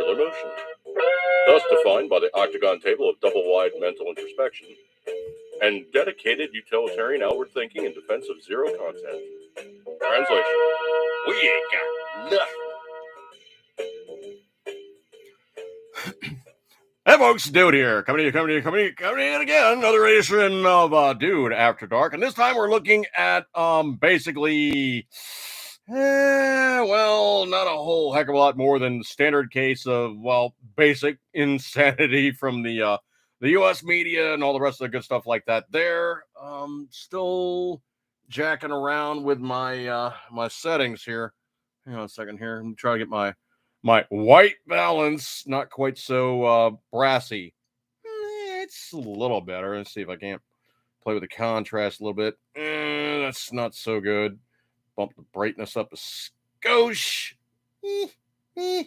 circular motion, thus defined by the octagon table of double-wide mental introspection, and dedicated utilitarian outward thinking in defense of zero content. Translation: we ain't got nothing. Hey folks, Dude here, coming in again, another edition of Dude After Dark, and this time we're looking at, basically, well, not a whole heck of a lot more than standard case of, well, basic insanity from the U.S. media and all the rest of the good stuff like that there. Still jacking around with my, my settings here. Hang on a second here, I'm trying to get my white balance, not quite so brassy. It's a little better. Let's see if I can't play with the contrast a little bit. That's not so good. Bump the brightness up a skosh. Yeah,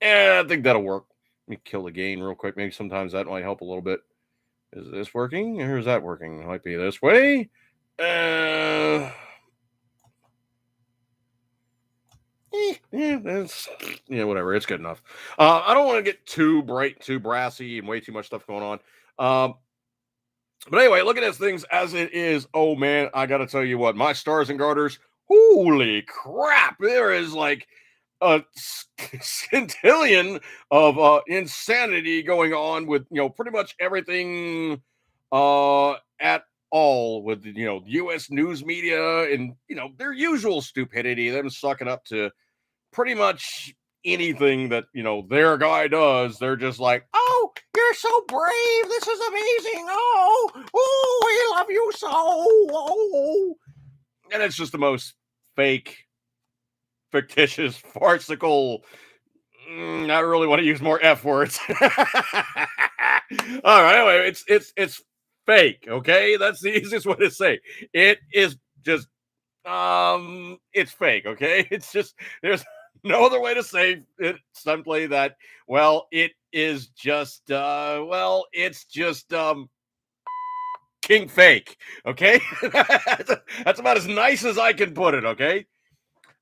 I think that'll work. Let me kill the gain real quick. Maybe sometimes that might help a little bit. Is this working or is that working? It might be this way. Whatever. It's good enough. I don't want to get too bright, too brassy, and way too much stuff going on. But anyway, look at this things as it is. Oh man, I gotta tell you what, my stars and garters. Holy crap! There is like a scintillion of insanity going on with pretty much everything at all with U.S. news media and their usual stupidity, them sucking up to pretty much anything that their guy does. They're just like, oh, you're so brave, this is amazing, oh, we love you so, oh. And it's just the most fake, fictitious, farcical. I really want to use more F words. All right, anyway, it's fake, okay? That's the easiest way to say. It is just it's fake, okay? It's just there's no other way to say it simply that, well, it is just it's just king fake, okay? That's about as nice as I can put it, okay?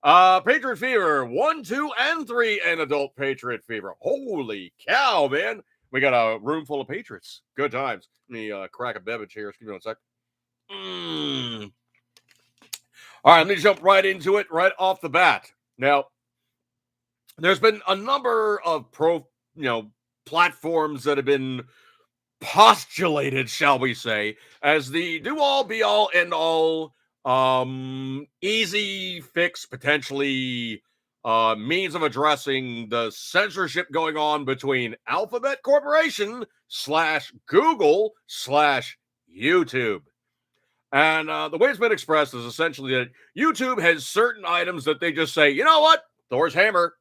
Patriot Fever 1, 2, and 3, and adult Patriot Fever. Holy cow, man. We got a room full of Patriots. Good times. Let me crack a beverage here. Excuse me one sec. All right, let me jump right into it right off the bat. Now, there's been a number of platforms that have been postulated, shall we say, as the do-all, be-all, end-all, easy fix, potentially means of addressing the censorship going on between Alphabet Corporation / Google / YouTube. And the way it's been expressed is essentially that YouTube has certain items that they just say, you know what, Thor's hammer,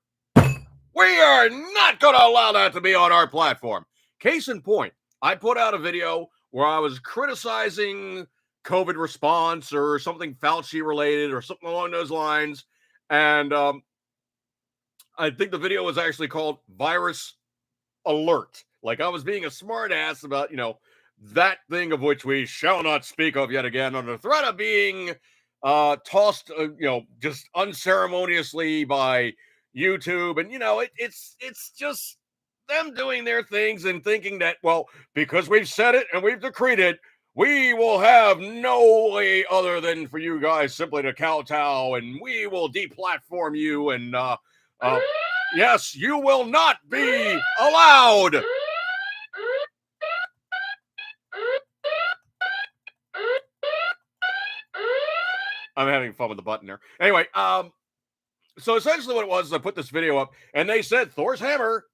we are not going to allow that to be on our platform. Case in point, I put out a video where I was criticizing COVID response or something Fauci related or something along those lines. And I think the video was actually called Virus Alert. Like I was being a smart ass about, that thing of which we shall not speak of yet again under the threat of being tossed, just unceremoniously by YouTube. And, it's just them doing their things and thinking that, well, because we've said it and we've decreed it, we will have no way other than for you guys simply to kowtow, and we will deplatform you. And yes, you will not be allowed. I'm having fun with the button there. Anyway, so essentially what it was is I put this video up, and they said, Thor's hammer,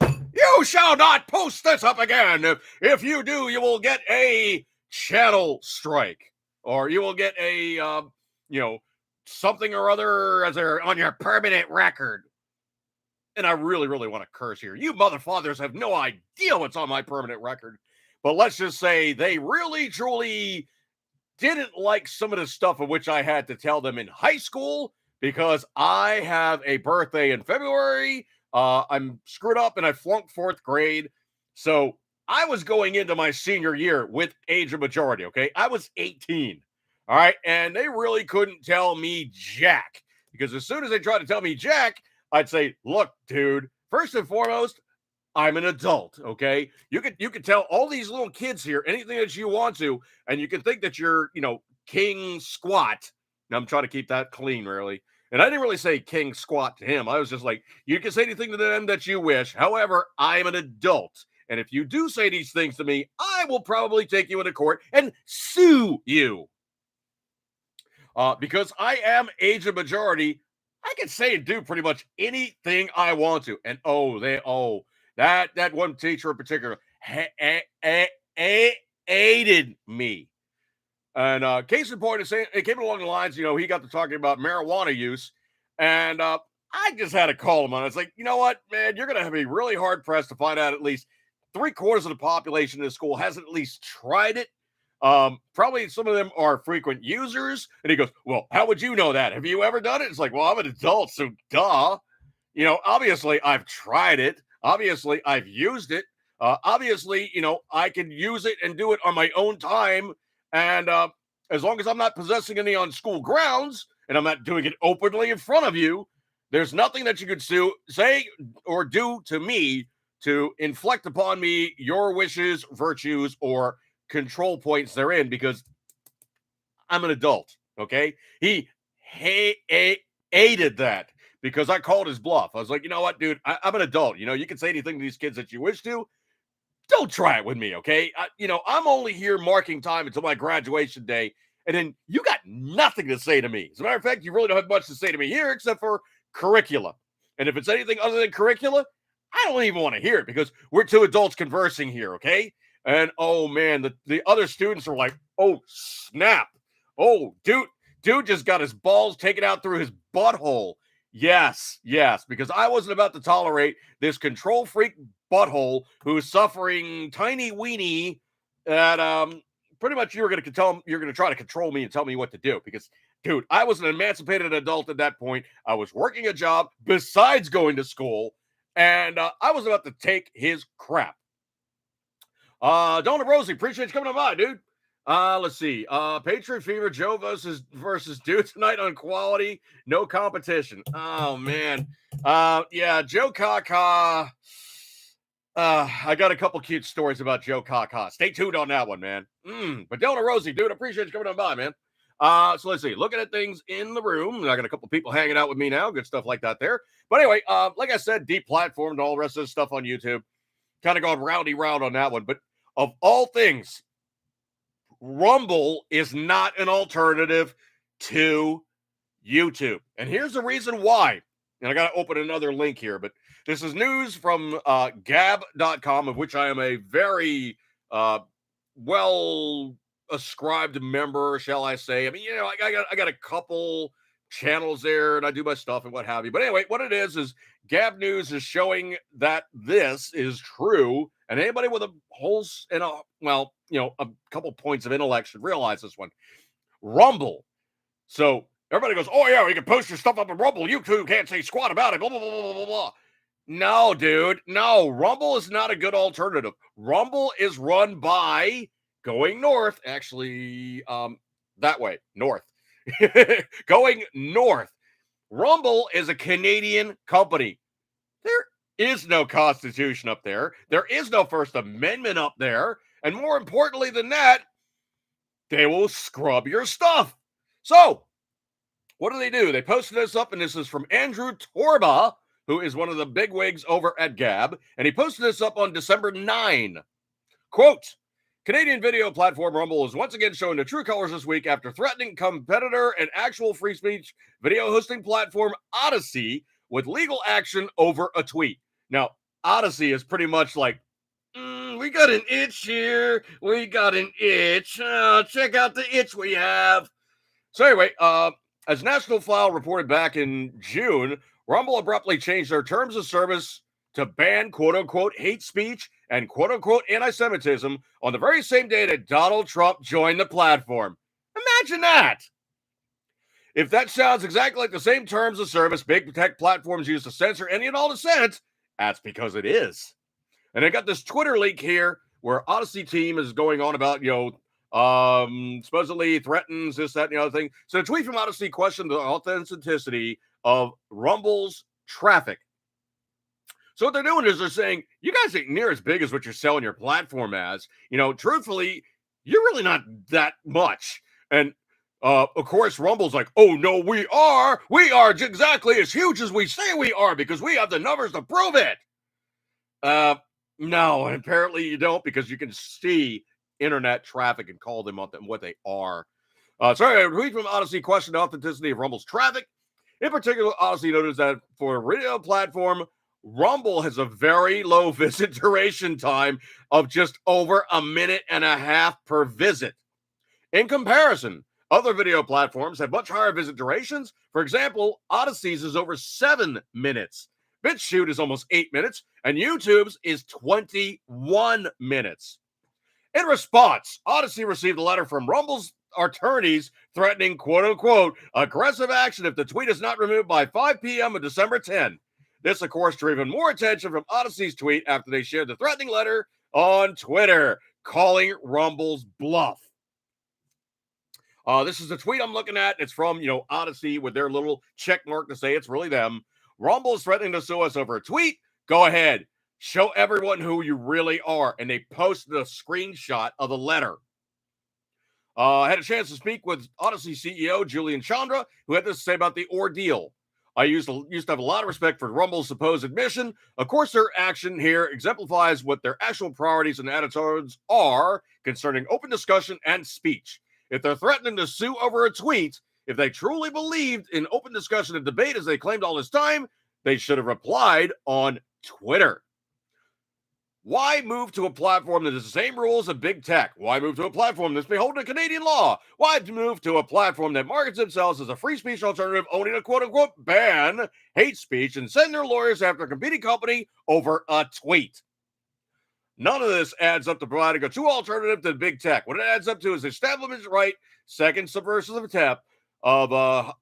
you shall not post this up again. If you do, you will get a channel strike, or you will get a, something or other as on your permanent record. And I really, really want to curse here. You motherfathers have no idea what's on my permanent record. But let's just say they really, truly didn't like some of the stuff of which I had to tell them in high school, because I have a birthday in February. I'm screwed up and I flunked 4th grade. So I was going into my senior year with age of majority, okay? I was 18, all right? And they really couldn't tell me jack, because as soon as they tried to tell me jack, I'd say, look, dude, first and foremost, I'm an adult, okay? You could tell all these little kids here anything that you want to, and you can think that you're, king squat. And I'm trying to keep that clean, really. And I didn't really say king squat to him. I was just like, you can say anything to them that you wish. However, I'm an adult. And if you do say these things to me, I will probably take you into court and sue you. Because I am age of majority, I can say and do pretty much anything I want to. And that one teacher in particular hated me. And case in point, it came along the lines, he got to talking about marijuana use, and I just had to call him on it. It's like, you know what, man, you're going to be really hard pressed to find out at least 3/4 of the population in the school hasn't at least tried it. Probably some of them are frequent users. And he goes, well, how would you know that? Have you ever done it? It's like, well, I'm an adult, so duh. Obviously I've tried it. Obviously I've used it. Obviously, I can use it and do it on my own time. And as long as I'm not possessing any on school grounds and I'm not doing it openly in front of you, there's nothing that you could say or do to me to inflict upon me your wishes, virtues, or control points therein, because I'm an adult. Okay. He hated that because I called his bluff. I was like, you know what, dude, I'm an adult. You can say anything to these kids that you wish to. Don't try it with me. Okay. I'm only here marking time until my graduation day. And then you got nothing to say to me. As a matter of fact, you really don't have much to say to me here except for curricula. And if it's anything other than curricula, I don't even want to hear it because we're two adults conversing here. Okay. And oh man, the other students are like, oh snap. Oh, dude just got his balls taken out through his butthole. Yes, because I wasn't about to tolerate this control freak butthole who's suffering tiny weenie that pretty much you're going to try to control me and tell me what to do, because dude, I was an emancipated adult at that point. I was working a job besides going to school, and I was about to take his crap. Donna Rosie, appreciate you coming by, dude. Let's see. Patriot Fever, Joe versus Dude tonight on quality, no competition. Oh man. Yeah, Joe Kaka. I got a couple cute stories about Joe Kaka. Stay tuned on that one, man. But Donna Rosie, dude, appreciate you coming on by, man. So let's see. Looking at things in the room. I got a couple people hanging out with me now. Good stuff like that there. But anyway, like I said, deplatformed and all the rest of this stuff on YouTube. Kind of gone rowdy round on that one. But of all things, Rumble is not an alternative to YouTube. And here's the reason why. And I got to open another link here, but this is news from gab.com, of which I am a very well ascribed member, shall I say. I mean, I got a couple channels there and I do my stuff and what have you. But anyway, what it is Gab News is showing that this is true. And anybody with a holes in a couple points of intellect should realize this one. Rumble. So everybody goes, oh yeah, you can post your stuff up on Rumble. YouTube can't say squat about it. Blah, blah, blah, blah, blah, blah. No, dude. No, Rumble is not a good alternative. Rumble is run by going north. Actually, that way, north. Going north. Rumble is a Canadian company. There is no Constitution up there. There is no First Amendment up there. And more importantly than that, they will scrub your stuff. So, what do? They posted this up, and this is from Andrew Torba, who is one of the bigwigs over at Gab. And he posted this up on December 9. Quote, Canadian video platform Rumble is once again showing the true colors this week after threatening competitor and actual free speech video hosting platform Odyssey with legal action over a tweet. Now, Odyssey is pretty much like, we got an itch here. We got an itch. Check out the itch we have. So anyway, as National File reported back in June, Rumble abruptly changed their terms of service to ban quote-unquote hate speech and quote-unquote anti-Semitism on the very same day that Donald Trump joined the platform. Imagine that. If that sounds exactly like the same terms of service big tech platforms use to censor any and all dissent, that's because it is. And I got this Twitter link here where Odyssey team is going on about, supposedly threatens this, that, and the other thing. So the tweet from Odyssey questioned the authenticity of Rumble's traffic. So what they're doing is they're saying, you guys ain't near as big as what you're selling your platform as. Truthfully, you're really not that much. And of course, Rumble's like, oh no, we are. We are exactly as huge as we say we are because we have the numbers to prove it. No, and apparently you don't, because you can see internet traffic and call them on what they are. Sorry, a tweet from Odyssey questioned the authenticity of Rumble's traffic. In particular, Odyssey noticed that for a video platform, Rumble has a very low visit duration time of just over a minute and a half per visit. In comparison, other video platforms have much higher visit durations. For example, Odyssey's is over 7 minutes. BitChute is almost 8 minutes, and YouTube's is 21 minutes. In response, Odyssey received a letter from Rumble's attorneys threatening, quote unquote, aggressive action if the tweet is not removed by 5 p.m. on December 10. This, of course, drew even more attention from Odyssey's tweet after they shared the threatening letter on Twitter, calling Rumble's bluff. This is the tweet I'm looking at. It's from, Odyssey with their little check mark to say it's really them. Rumble is threatening to sue us over a tweet. Go ahead. Show everyone who you really are. And they posted a screenshot of the letter. I had a chance to speak with Odyssey CEO Julian Chandra, who had this to say about the ordeal. I used to have a lot of respect for Rumble's supposed admission. Of course, their action here exemplifies what their actual priorities and attitudes are concerning open discussion and speech. If they're threatening to sue over a tweet, if they truly believed in open discussion and debate as they claimed all this time, they should have replied on Twitter. Why move to a platform that has the same rules as big tech? Why move to a platform that's beholden to Canadian law? Why move to a platform that markets themselves as a free speech alternative, only to quote-unquote ban hate speech and send their lawyers after a competing company over a tweet? None of this adds up to providing a true alternative to big tech. What it adds up to is the establishment's right, second subversive attempt of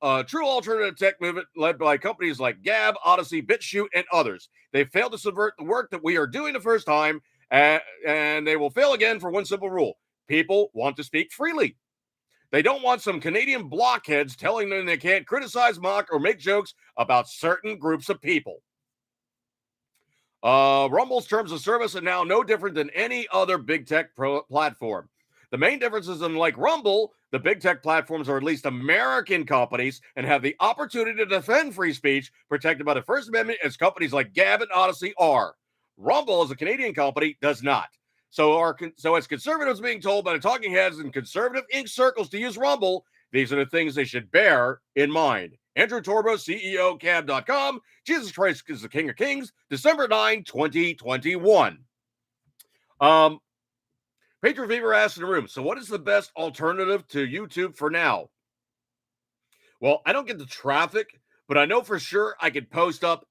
a true alternative tech movement led by companies like Gab, Odyssey, BitChute, and others. They failed to subvert the work that we are doing the first time, and they will fail again for one simple rule. People want to speak freely. They don't want some Canadian blockheads telling them they can't criticize, mock, or make jokes about certain groups of people. Rumble's terms of service are now no different than any other big tech platform. The main difference is, unlike Rumble, the big tech platforms are at least American companies and have the opportunity to defend free speech protected by the First Amendment, as companies like Gab and Odyssey are. Rumble, as a Canadian company, does not. So as conservatives being told by the talking heads in conservative ink circles to use Rumble, these are the things they should bear in mind. Andrew Torbo, CEO, Cab.com. Jesus Christ is the King of Kings. December 9, 2021. Patriot Fever asked in the room, so what is the best alternative to YouTube for now? Well, I don't get the traffic, but I know for sure I could post up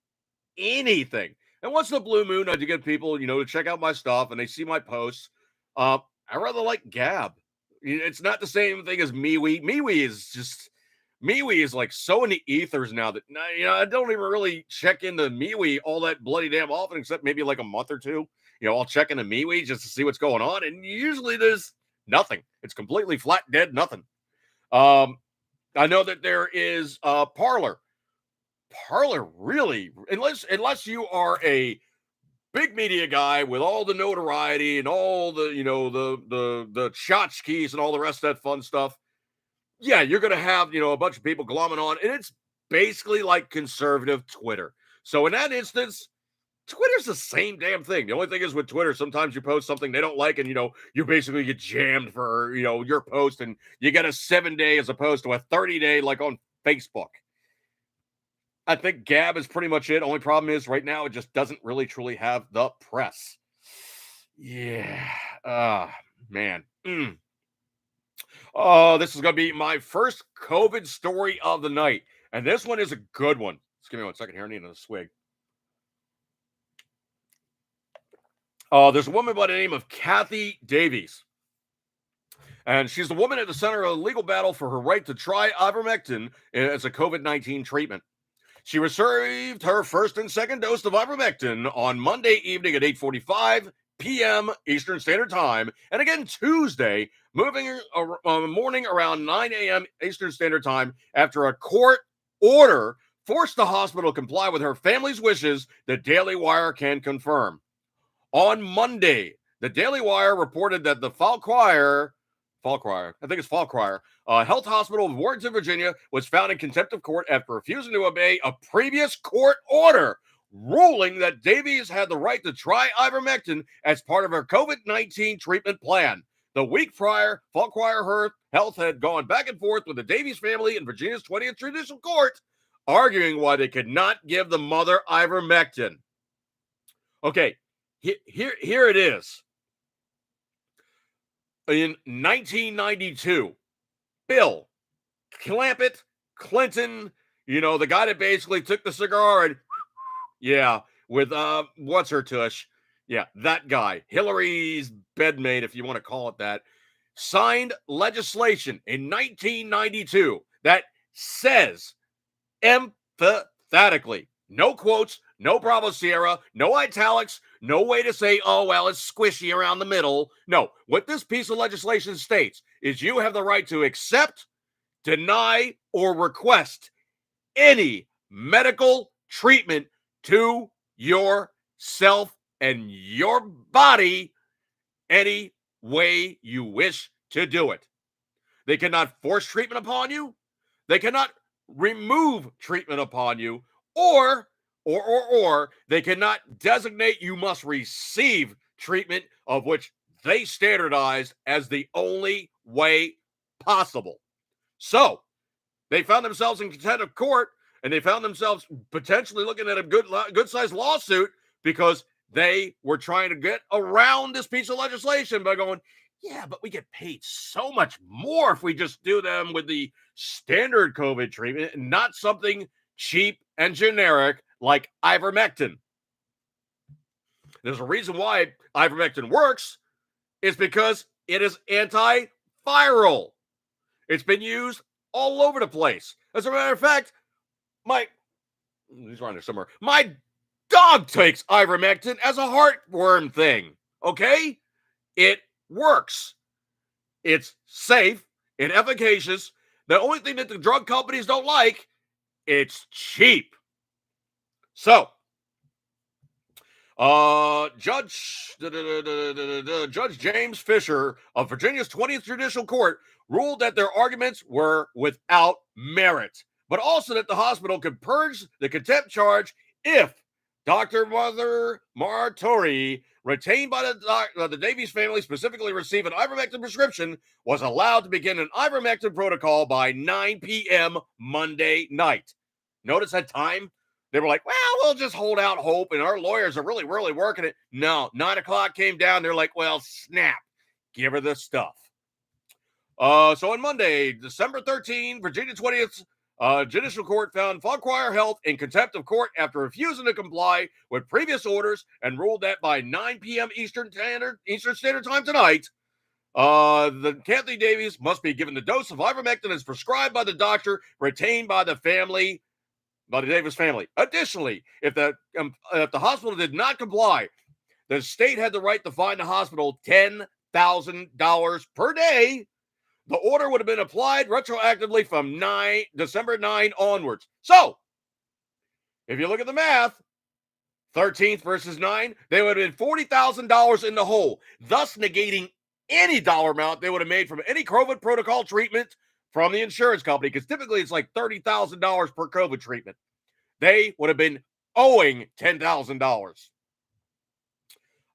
anything. And once in a blue moon, I do get people, to check out my stuff and they see my posts. I rather like Gab. It's not the same thing as MeWe. MeWe is like so in the ethers now that, I don't even really check into MeWe all that bloody damn often, except maybe like a month or two. I'll check into MeWe just to see what's going on. And usually there's nothing. It's completely flat, dead, nothing. I know that there is Parler. Parler, really, unless you are a big media guy with all the notoriety and all the, the tchotchkes and all the rest of that fun stuff. Yeah, you're going to have, a bunch of people glomming on, and it's basically like conservative Twitter. So in that instance, Twitter's the same damn thing. The only thing is with Twitter, sometimes you post something they don't like and, you basically get jammed for, your post, and you get a 7-day as opposed to a 30-day like on Facebook. I think Gab is pretty much it. Only problem is right now it just doesn't really truly have the press. Yeah. Man. Oh, this is going to be my first COVID story of the night. And this one is a good one. Just give me 1 second here. I need another swig. There's a woman by the name of Kathy Davies. And she's the woman at the center of a legal battle for her right to try ivermectin as a COVID-19 treatment. She received her first and second dose of ivermectin on Monday evening at 8:45 p.m. Eastern Standard Time, and again Tuesday morning around 9 a.m. Eastern Standard Time after a court order forced the hospital to comply with her family's wishes, the Daily Wire can confirm. On Monday, the Daily Wire reported that the Fauquier, I think it's Fauquier, Health Hospital of Warrenton, Virginia, was found in contempt of court after refusing to obey a previous court order, ruling that Davies had the right to try ivermectin as part of her COVID-19 treatment plan. The week prior, Fauquier Health had gone back and forth with the Davies family in Virginia's 20th Judicial Court, arguing why they could not give the mother ivermectin. Okay, here it is. In 1992, Bill Clampett Clinton, the guy that basically took the cigar and, with, what's her tush? Yeah, that guy, Hillary's bedmate, if you want to call it that, signed legislation in 1992 that says emphatically, no quotes, no Bravo Sierra, no italics, no way to say, oh, well, it's squishy around the middle. No, what this piece of legislation states is you have the right to accept, deny, or request any medical treatment to yourself and your body any way you wish to do it. They cannot force treatment upon you. They cannot remove treatment upon you, or they cannot designate you must receive treatment of which they standardized as the only way possible. So they found themselves in contempt of court, and they found themselves potentially looking at a good-sized lawsuit because they were trying to get around this piece of legislation by going, yeah, but we get paid so much more if we just do them with the standard COVID treatment and not something cheap and generic like ivermectin. There's a reason why ivermectin works. It's because it is antiviral. It's been used all over the place. As a matter of fact, he's around there somewhere. My dog takes ivermectin as a heartworm thing. Okay? It works. It's safe and efficacious. The only thing that the drug companies don't like, it's cheap. So, Judge James Fisher of Virginia's 20th Judicial Court ruled that their arguments were without merit, but also that the hospital could purge the contempt charge if Dr. Mother Martori, retained by the Davies family, specifically received an ivermectin prescription, was allowed to begin an ivermectin protocol by 9 p.m. Monday night. Notice that time? They were like, well, we'll just hold out hope, and our lawyers are really, really working it. No, 9 o'clock came down. They're like, well, snap. Give her the stuff. So on Monday, December 13, Virginia 20th Judicial Court found Fauquier Health in contempt of court after refusing to comply with previous orders and ruled that by 9 p.m. Eastern Standard Time tonight, the Kathy Davies must be given the dose of ivermectin as prescribed by the doctor retained by the Davis family. Additionally, if the hospital did not comply, the state had the right to fine the hospital $10,000 per day. The order would have been applied retroactively from December 9 onwards. So, if you look at the math, 13th versus 9, they would have been $40,000 in the hole, thus negating any dollar amount they would have made from any COVID protocol treatment from the insurance company, because typically it's like $30,000 per COVID treatment. They would have been owing $10,000.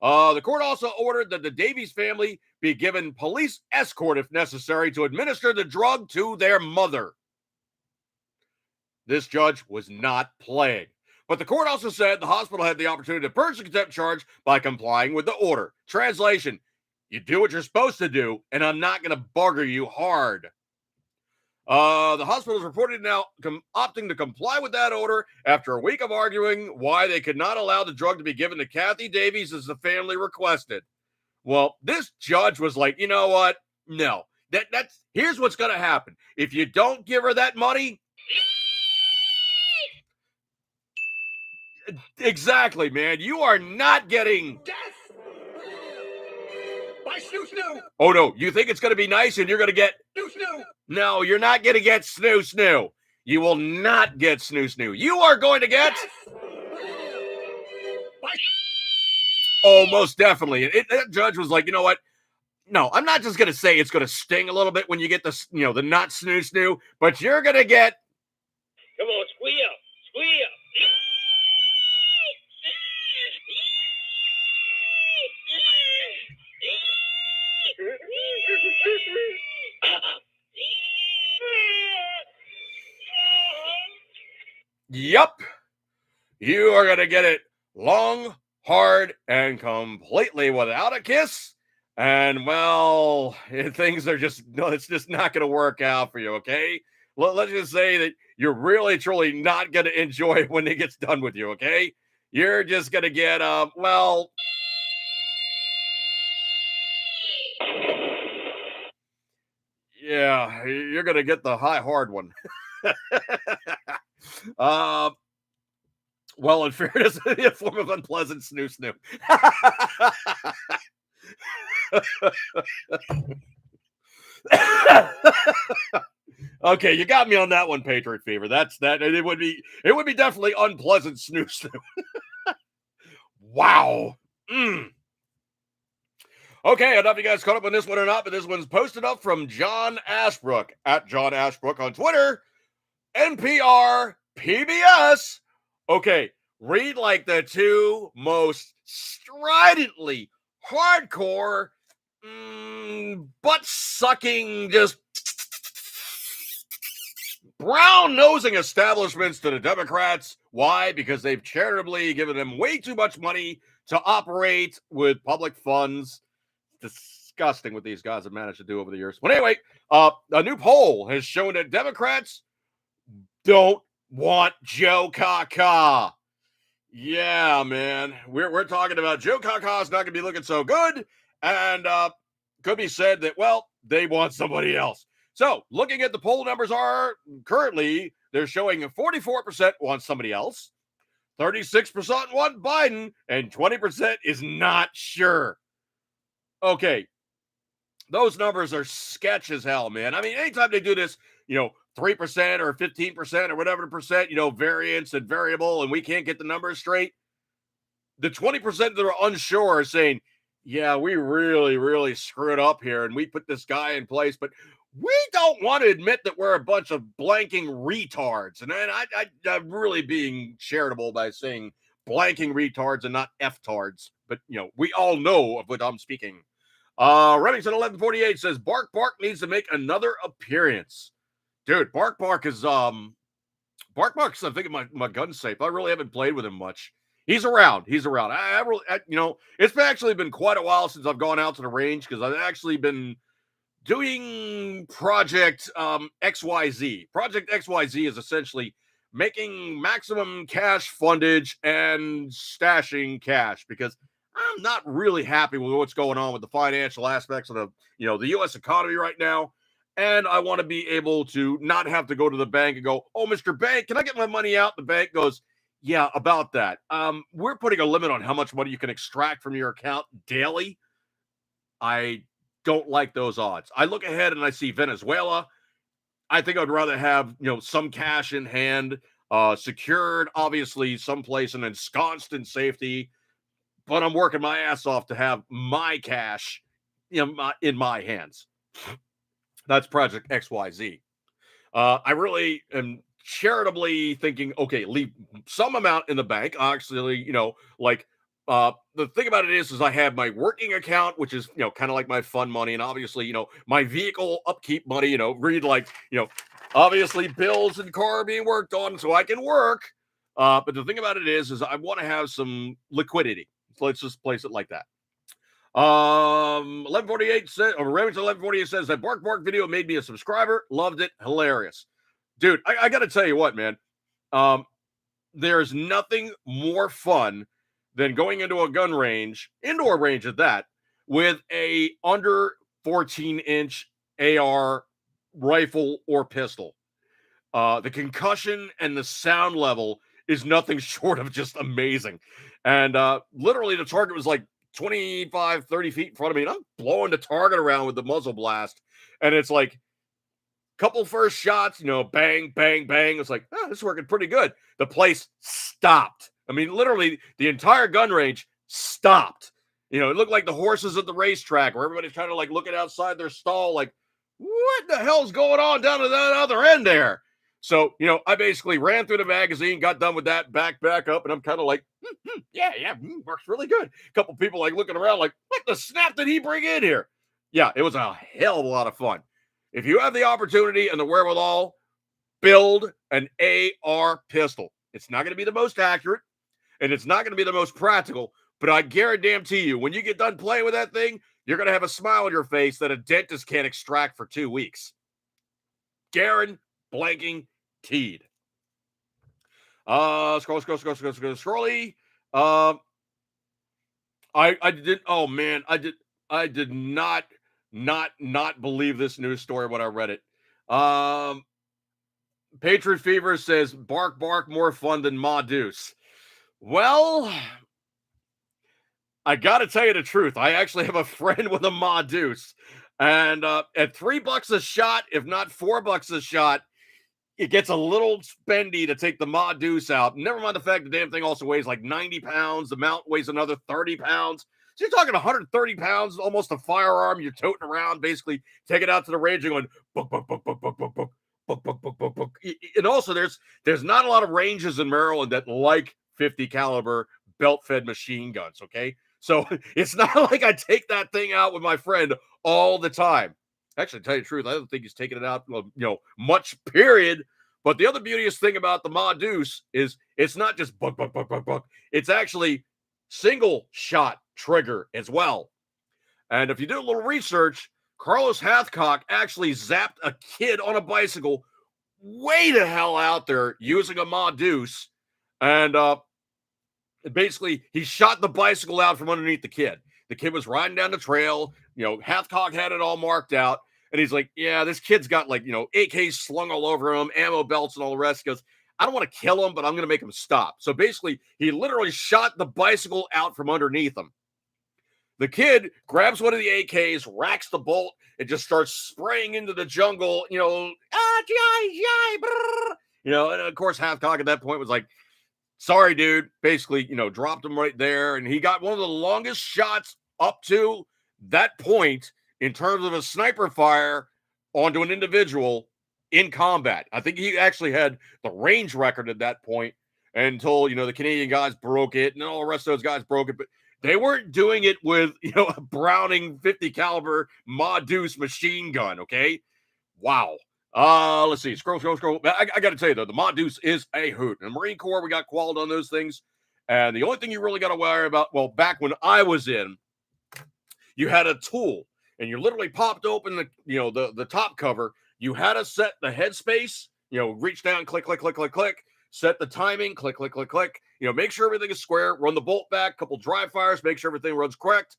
The court also ordered that the Davies family be given police escort if necessary to administer the drug to their mother. This judge was not playing. But the court also said the hospital had the opportunity to purge the contempt charge by complying with the order. Translation, you do what you're supposed to do, and I'm not going to bugger you hard. The hospital is reported now opting to comply with that order after a week of arguing why they could not allow the drug to be given to Kathy Davies as the family requested. Well, this judge was like, you know what? No, that's here's what's going to happen. If you don't give her that money, exactly, man, you are not getting death. By snoo. Oh no, you think it's going to be nice and you're going to get snoo. No, you're not going to get snoo. You will not get snoo snoo. You are going to get. Oh, most definitely. That judge was like, you know what? No, I'm not just going to say it's going to sting a little bit when you get the, the not snoo snoo, but you're going to get. Come on, squeal, squeal. Yup. You are going to get it long, hard, and completely without a kiss. And, well, things are just, no, it's just not going to work out for you, okay? Let's just say that you're really, truly not going to enjoy it when it gets done with you, okay? You're just going to get, well... Yeah, you're going to get the high, hard one. Well, in fairness, a form of unpleasant snoo snoo. Okay, you got me on that one, Patriot Fever. That's that. It would be definitely unpleasant snoo snoo. Wow. Okay, I don't know if you guys caught up on this one or not, but this one's posted up from John Ashbrook at John Ashbrook on Twitter. NPR PBS. Okay, read like the two most stridently hardcore, butt sucking, just brown nosing establishments to the Democrats. Why? Because they've charitably given them way too much money to operate with public funds. Disgusting what these guys have managed to do over the years. But anyway, a new poll has shown that Democrats don't want Joe Kaka. Yeah, man. We're talking about Joe Kaka's not going to be looking so good. And could be said that, well, they want somebody else. So looking at the poll numbers are currently, they're showing 44% want somebody else, 36% want Biden, and 20% is not sure. Okay. Those numbers are sketch as hell, man. I mean, anytime they do this, 3% or 15% or whatever the percent, variance and variable, and we can't get the numbers straight. The 20% that are unsure are saying, yeah, we really, really screwed up here and we put this guy in place, but we don't want to admit that we're a bunch of blanking retards. And then I'm really being charitable by saying blanking retards and not F-tards. But, we all know of what I'm speaking. Remington 1148 says Bark needs to make another appearance. Dude, Bark is Bark's I think in my gun safe. I really haven't played with him much. He's around. I really, it's actually been quite a while since I've gone out to the range because I've actually been doing Project XYZ. Project XYZ is essentially making maximum cash fundage and stashing cash because I'm not really happy with what's going on with the financial aspects of the U.S. economy right now. And I want to be able to not have to go to the bank and go, oh, Mr. Bank, can I get my money out? The bank goes, yeah, about that. We're putting a limit on how much money you can extract from your account daily. I don't like those odds. I look ahead and I see Venezuela. I think I'd rather have, some cash in hand, secured, obviously, someplace and ensconced in safety. But I'm working my ass off to have my cash in my hands. That's Project XYZ. I really am charitably thinking, okay, leave some amount in the bank. Actually, the thing about it is I have my working account, which is, kind of like my fun money. And obviously, my vehicle upkeep money, obviously bills and car being worked on so I can work. But the thing about it is I want to have some liquidity. So let's just place it like that. 1148 says, or Remington 1148 says that Bark video made me a subscriber. Loved it. Hilarious. Dude, I got to tell you what, man. There's nothing more fun than going into a gun range, indoor range at that, with a under 14-inch AR rifle or pistol. The concussion and the sound level is nothing short of just amazing. And literally the target was like 25, 30 feet in front of me, and I'm blowing the target around with the muzzle blast. And it's like, Couple first shots, bang, bang, bang. It's like, this is working pretty good. The place stopped. I mean, literally, the entire gun range stopped. It looked like the horses at the racetrack where everybody's kind of like looking outside their stall, like, what the hell's going on down at that other end there? So, I basically ran through the magazine, got done with that, back up, and I'm kind of like, yeah, works really good. A couple people like looking around like, what the snap did he bring in here? Yeah, it was a hell of a lot of fun. If you have the opportunity and the wherewithal, build an AR pistol. It's not going to be the most accurate, and it's not going to be the most practical, but I guarantee you, when you get done playing with that thing, you're going to have a smile on your face that a dentist can't extract for 2 weeks. Guaranteed. Scrolly. I did not believe this news story when I read it. Patriot Fever says, bark, more fun than Ma Deuce. Well, I got to tell you the truth. I actually have a friend with a Ma Deuce. And at $3 a shot, if not $4 a shot, it gets a little spendy to take the Ma Deuce out. Never mind the fact the damn thing also weighs like 90 pounds. The mount weighs another 30 pounds. So you're talking 130 pounds, almost a firearm you're toting around, basically take it out to the range and going, book, book, book, book, book, book, book. And also there's not a lot of ranges in Maryland that like 50 caliber belt-fed machine guns, okay? So it's not like I take that thing out with my friend all the time. Actually, to tell you the truth, I don't think he's taking it out, much, period. But the other beauteous thing about the Ma Deuce is it's not just buck. It's actually single shot trigger as well. And if you do a little research, Carlos Hathcock actually zapped a kid on a bicycle way the hell out there using a Ma Deuce. And basically, he shot the bicycle out from underneath the kid. The kid was riding down the trail. Hathcock had it all marked out. And he's like, yeah, this kid's got AKs slung all over him, ammo belts and all the rest. He goes, I don't want to kill him, but I'm going to make him stop. So basically, he literally shot the bicycle out from underneath him. The kid grabs one of the AKs, racks the bolt, and just starts spraying into the jungle, and of course, Hathcock at that point was like, sorry, dude, basically, dropped him right there. And he got one of the longest shots up to that point in terms of a sniper fire onto an individual in combat. I think he actually had the range record at that point until, the Canadian guys broke it and all the rest of those guys broke it. But they weren't doing it with, a Browning 50 caliber Ma Deuce machine gun. Okay. Wow. Let's see. Scroll. I got to tell you though, the Ma Deuce is a hoot. In the Marine Corps, we got called on those things. And the only thing you really got to worry about, well, back when I was in, you had a tool and you literally popped open the top cover. You had to set the headspace, reach down, click, set the timing, click. Make sure everything is square, run the bolt back, couple dry fires, make sure everything runs correct.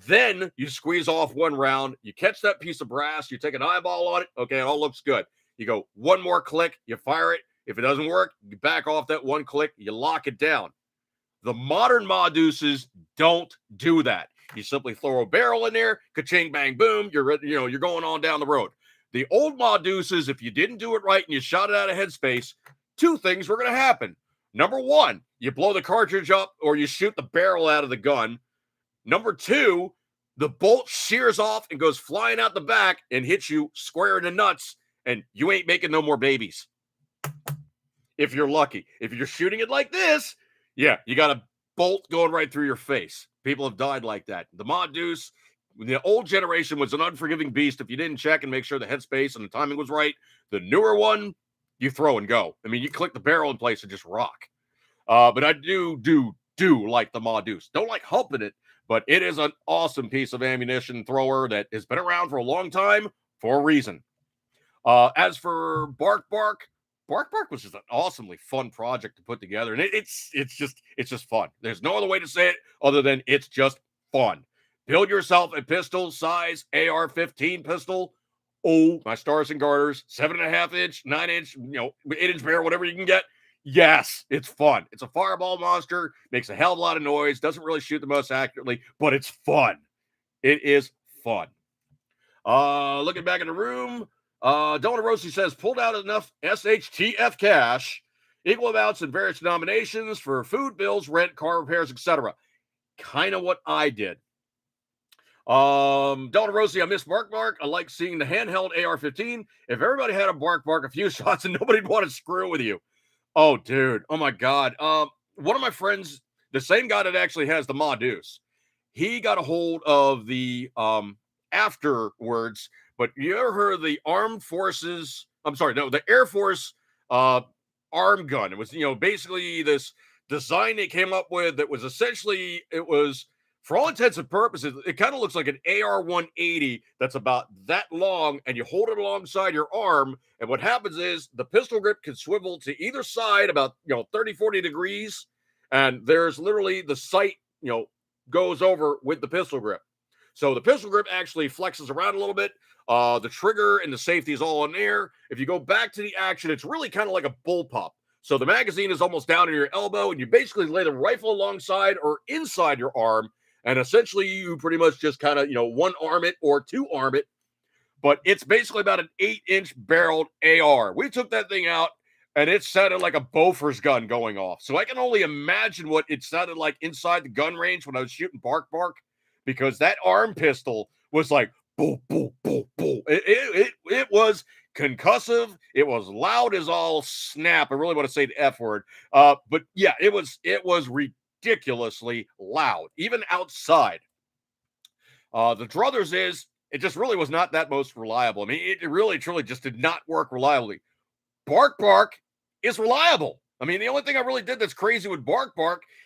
Then you squeeze off one round, you catch that piece of brass, you take an eyeball on it. Okay, it all looks good. You go one more click, you fire it. If it doesn't work, you back off that one click, you lock it down. The modern Ma Deuces don't do that. You simply throw a barrel in there, ka-ching, bang, boom, you're going on down the road. The old Ma Deuces, if you didn't do it right and you shot it out of headspace, two things were going to happen. Number one, you blow the cartridge up or you shoot the barrel out of the gun. Number two, the bolt shears off and goes flying out the back and hits you square in the nuts, and you ain't making no more babies. If you're lucky. If you're shooting it like this, yeah, you got a bolt going right through your face. People have died like that. The Ma Deuce, the old generation was an unforgiving beast if you didn't check and make sure the headspace and the timing was right. The newer one, you throw and go. I mean, you click the barrel in place and just rock. But I do like the Ma Deuce. Don't like humping it, but it is an awesome piece of ammunition thrower that has been around for a long time for a reason. As for Bark was just an awesomely fun project to put together, and it's just fun. There's no other way to say it other than it's just fun. Build yourself a pistol size AR-15 pistol. Oh, my stars and garters, 7.5 inch, 9 inch, 8 inch barrel, whatever you can get. Yes, it's fun. It's a fireball monster, makes a hell of a lot of noise, doesn't really shoot the most accurately, but it's fun. It is fun. Looking back in the room, Donna Rossi says, pulled out enough SHTF cash, equal amounts in various denominations for food bills, rent, car repairs, etc. Kind of what I did. Donna Rosie, I miss Bark. I like seeing the handheld AR-15. If everybody had a Bark a few shots and nobody'd want to screw with you. Oh, dude. Oh my God. One of my friends, the same guy that actually has the Ma Deuce, he got a hold of the afterwards. But you ever heard of the Armed Forces? I'm sorry, no, the Air Force arm gun. It was, basically this design they came up with that was essentially, it was, for all intents and purposes, it kind of looks like an AR-180 that's about that long, and you hold it alongside your arm. And what happens is the pistol grip can swivel to either side about 30, 40 degrees, and there's literally the sight goes over with the pistol grip. So the pistol grip actually flexes around a little bit. The trigger and the safety is all in there. If you go back to the action, it's really kind of like a bullpup. So the magazine is almost down in your elbow, and you basically lay the rifle alongside or inside your arm. And essentially, you pretty much just kind of, one arm it or two arm it. But it's basically about an 8-inch barreled AR. We took that thing out, and it sounded like a Bofors gun going off. So I can only imagine what it sounded like inside the gun range when I was shooting Bark, because that arm pistol was like, boom, boom, boom, boom. It was concussive. It was loud as all snap. I really want to say the F word. But yeah, it was ridiculously loud, even outside. The druthers is, it just really was not that most reliable. I mean, it really, truly just did not work reliably. Bark is reliable. I mean, the only thing I really did that's crazy with Bark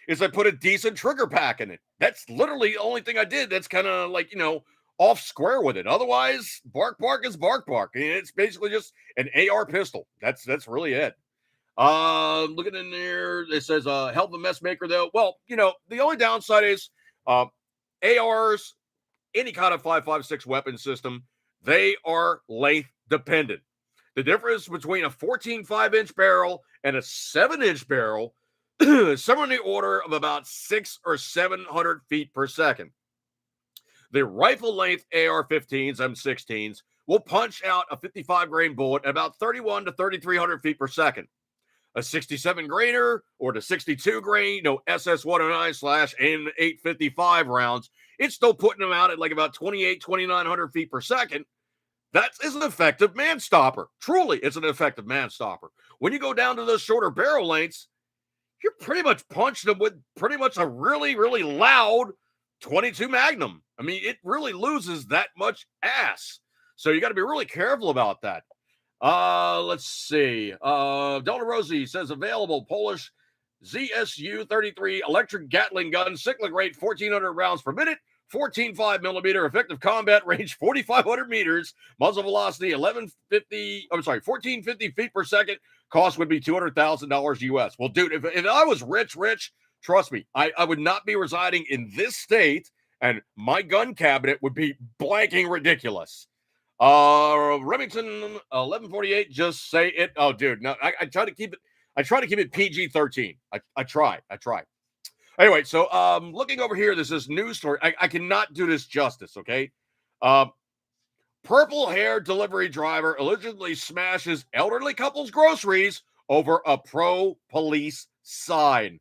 is I put a decent trigger pack in it. That's literally the only thing I did that's kind of like, off square with it. Otherwise, Bark is Bark. I mean, it's basically just an AR pistol. That's really it. Looking in there, it says, help the mess maker though. Well, the only downside is, ARs, any kind of 5.56 weapon system, they are length dependent. The difference between a 14 5-inch barrel and a 7-inch barrel is somewhere in the order of about 600 or 700 feet per second. The rifle length AR-15s, M16s, will punch out a 55 grain bullet at about 31 to 3,300 feet per second. A 67 grainer or the 62 grain, SS-109/N855 rounds, it's still putting them out at like about 2,900 feet per second. That is an effective man stopper. Truly, it's an effective man stopper. When you go down to those shorter barrel lengths, you're pretty much punching them with pretty much a really, really loud 22 Magnum. I mean, it really loses that much ass. So you got to be really careful about that. Let's see. Donna Rosie says available Polish ZSU-33 electric Gatling gun, cyclic rate 1,400 rounds per minute, 14.5 millimeter, effective combat range 4,500 meters, muzzle velocity 1,450 feet per second. Cost would be $200,000 US. Well, dude, if I was rich, trust me, I would not be residing in this state, and my gun cabinet would be blanking ridiculous. Remington 1148, just say it. Oh, dude, no, I try to keep it. I try to keep it PG-13. I try. Anyway, so looking over here, there's this news story. I cannot do this justice, okay? Purple-haired delivery driver allegedly smashes elderly couple's groceries over a pro-police sign.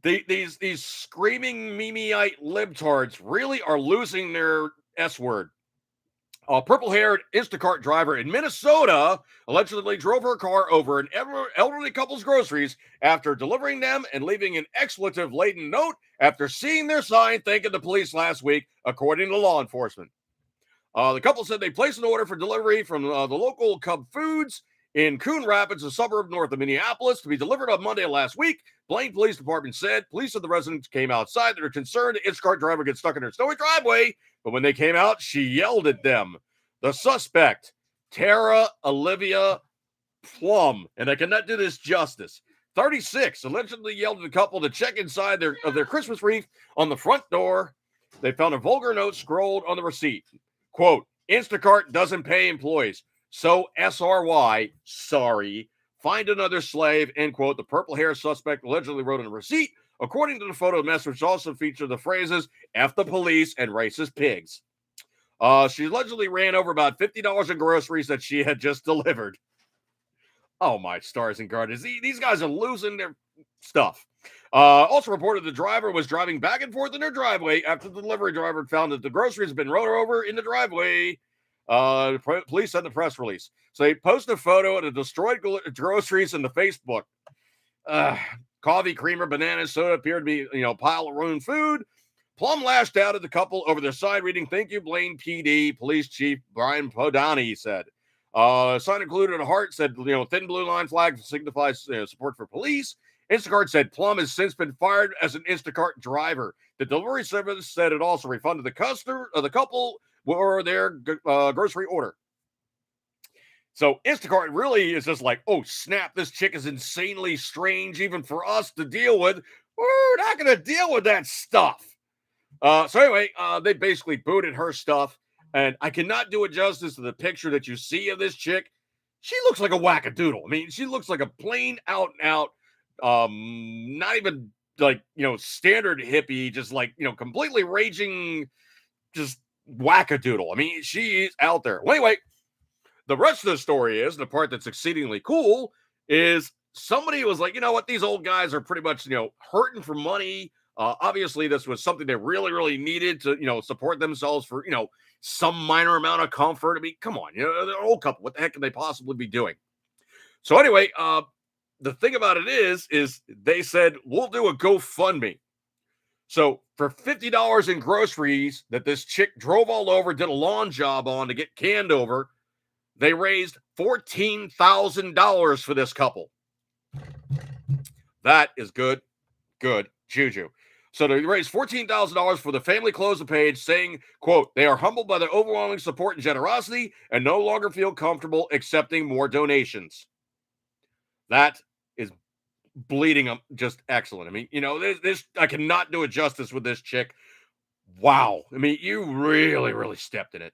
These screaming Mimiite libtards really are losing their S-word. A purple-haired Instacart driver in Minnesota allegedly drove her car over an elderly couple's groceries after delivering them and leaving an expletive-laden note after seeing their sign thanking the police last week, according to law enforcement. The couple said they placed an order for delivery from the local Cub Foods in Coon Rapids, a suburb north of Minneapolis, to be delivered on Monday last week. Blaine Police Department said police and the residents came outside. They were concerned the Instacart driver gets stuck in her snowy driveway, but when they came out, she yelled at them. The suspect, Tara Olivia Plum, and I cannot do this justice, 36, allegedly yelled at the couple to check inside of their Christmas wreath on the front door. They found a vulgar note scrolled on the receipt. Quote, Instacart doesn't pay employees, so SRY, sorry, find another slave, end quote. The purple hair suspect allegedly wrote on a receipt. According to the photo message, also featured the phrases, F the police and racist pigs. She allegedly ran over about $50 in groceries that she had just delivered. Oh, my stars and garters. These guys are losing their stuff. Also reported the driver was driving back and forth in her driveway after the delivery driver found that the groceries had been run over in the driveway. Police sent the press release. So they posted a photo of the destroyed groceries in the Facebook. Coffee, creamer, bananas, soda appeared to be, pile of ruined food. Plum lashed out at the couple over their side reading, "Thank you, Blaine PD, Police Chief Brian Podani," said. Sign included a heart, said, thin blue line flag signifies support for police. Instacart said Plum has since been fired as an Instacart driver. The delivery service said it also refunded the couple or their grocery order. So Instacart really is just like, oh, snap, this chick is insanely strange even for us to deal with. We're not going to deal with that stuff. So anyway, they basically booted her stuff, and I cannot do it justice to the picture that you see of this chick. She looks like a wackadoodle. I mean, she looks like a plain out and out, not even like, standard hippie, just like, completely raging, just wackadoodle. I mean, she is out there. Well, anyway, the rest of the story is, the part that's exceedingly cool, is somebody was like, you know what, these old guys are pretty much, hurting for money. Obviously, this was something they really, really needed to, support themselves for, some minor amount of comfort. I mean, come on, they're an old couple. What the heck can they possibly be doing? So anyway, the thing about it is they said, we'll do a GoFundMe. So for $50 in groceries that this chick drove all over, did a lawn job on to get canned over, they raised $14,000 for this couple. That is good juju. So they raised $14,000 for the family closed the page saying, quote, they are humbled by the overwhelming support and generosity and no longer feel comfortable accepting more donations. That is bleeding them just excellent. I mean, this I cannot do it justice with this chick. Wow. I mean, you really, really stepped in it.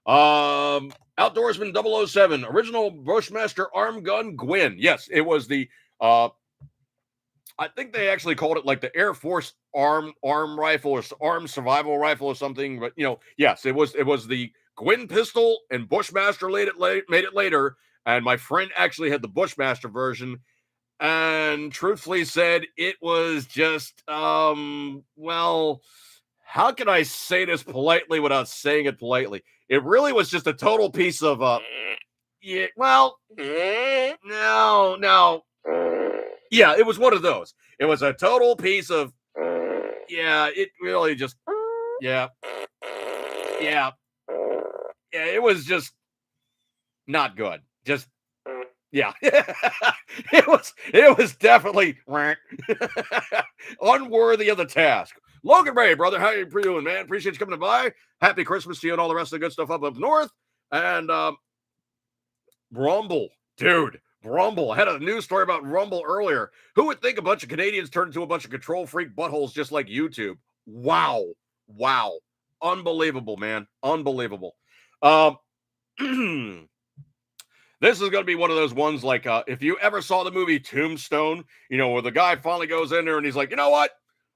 Outdoorsman 007, original Bushmaster arm gun Gwyn. Yes, it was the I think they actually called it like the Air Force arm rifle or arm survival rifle or something. But yes, it was the Gwyn pistol, and Bushmaster made it later. And my friend actually had the Bushmaster version, and truthfully said it was just well, how can I say this politely without saying it politely? It really was just a total piece of yeah, well, no. Yeah, it was one of those. It was a total piece of, yeah, it really just, yeah. It was just not good. Just, yeah. it was definitely unworthy of the task. Logan Ray, brother, how you doing, man? Appreciate you coming by. Happy Christmas to you and all the rest of the good stuff up north. And Rumble, dude. Rumble. I had a news story about Rumble earlier. Who would think a bunch of Canadians turned into a bunch of control freak buttholes just like YouTube? Wow. Unbelievable, man. Unbelievable. This is going to be one of those ones like if you ever saw the movie Tombstone, where the guy finally goes in there and he's like, you know what?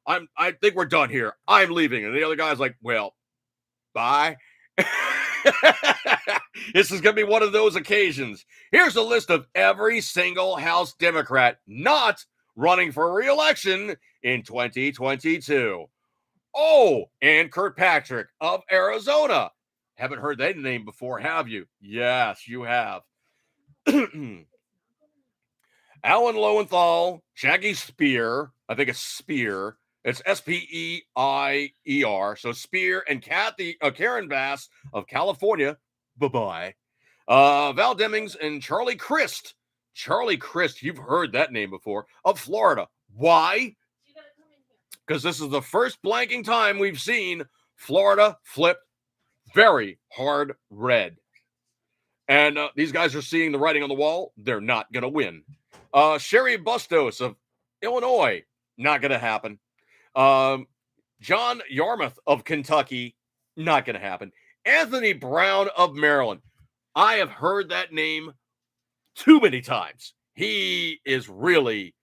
I think we're done here. I'm leaving. And the other guy's like, well, bye. This is going to be one of those occasions. Here's a list of every single House Democrat not running for re-election in 2022. Oh, and Kirkpatrick of Arizona. Haven't heard that name before, have you? Yes, you have. Alan Lowenthal, Shaggy Spear. I think it's Spear. It's Speier. So Spear and Karen Bass of California. Bye-bye. Val Demings and Charlie Crist. Charlie Crist, you've heard that name before, of Florida. Why? Because this is the first blanking time we've seen Florida flip very hard red. And these guys are seeing the writing on the wall. They're not going to win. Sherry Bustos of Illinois. Not going to happen. John Yarmouth of Kentucky. Not going to happen. Anthony Brown of Maryland. I have heard that name too many times. He is really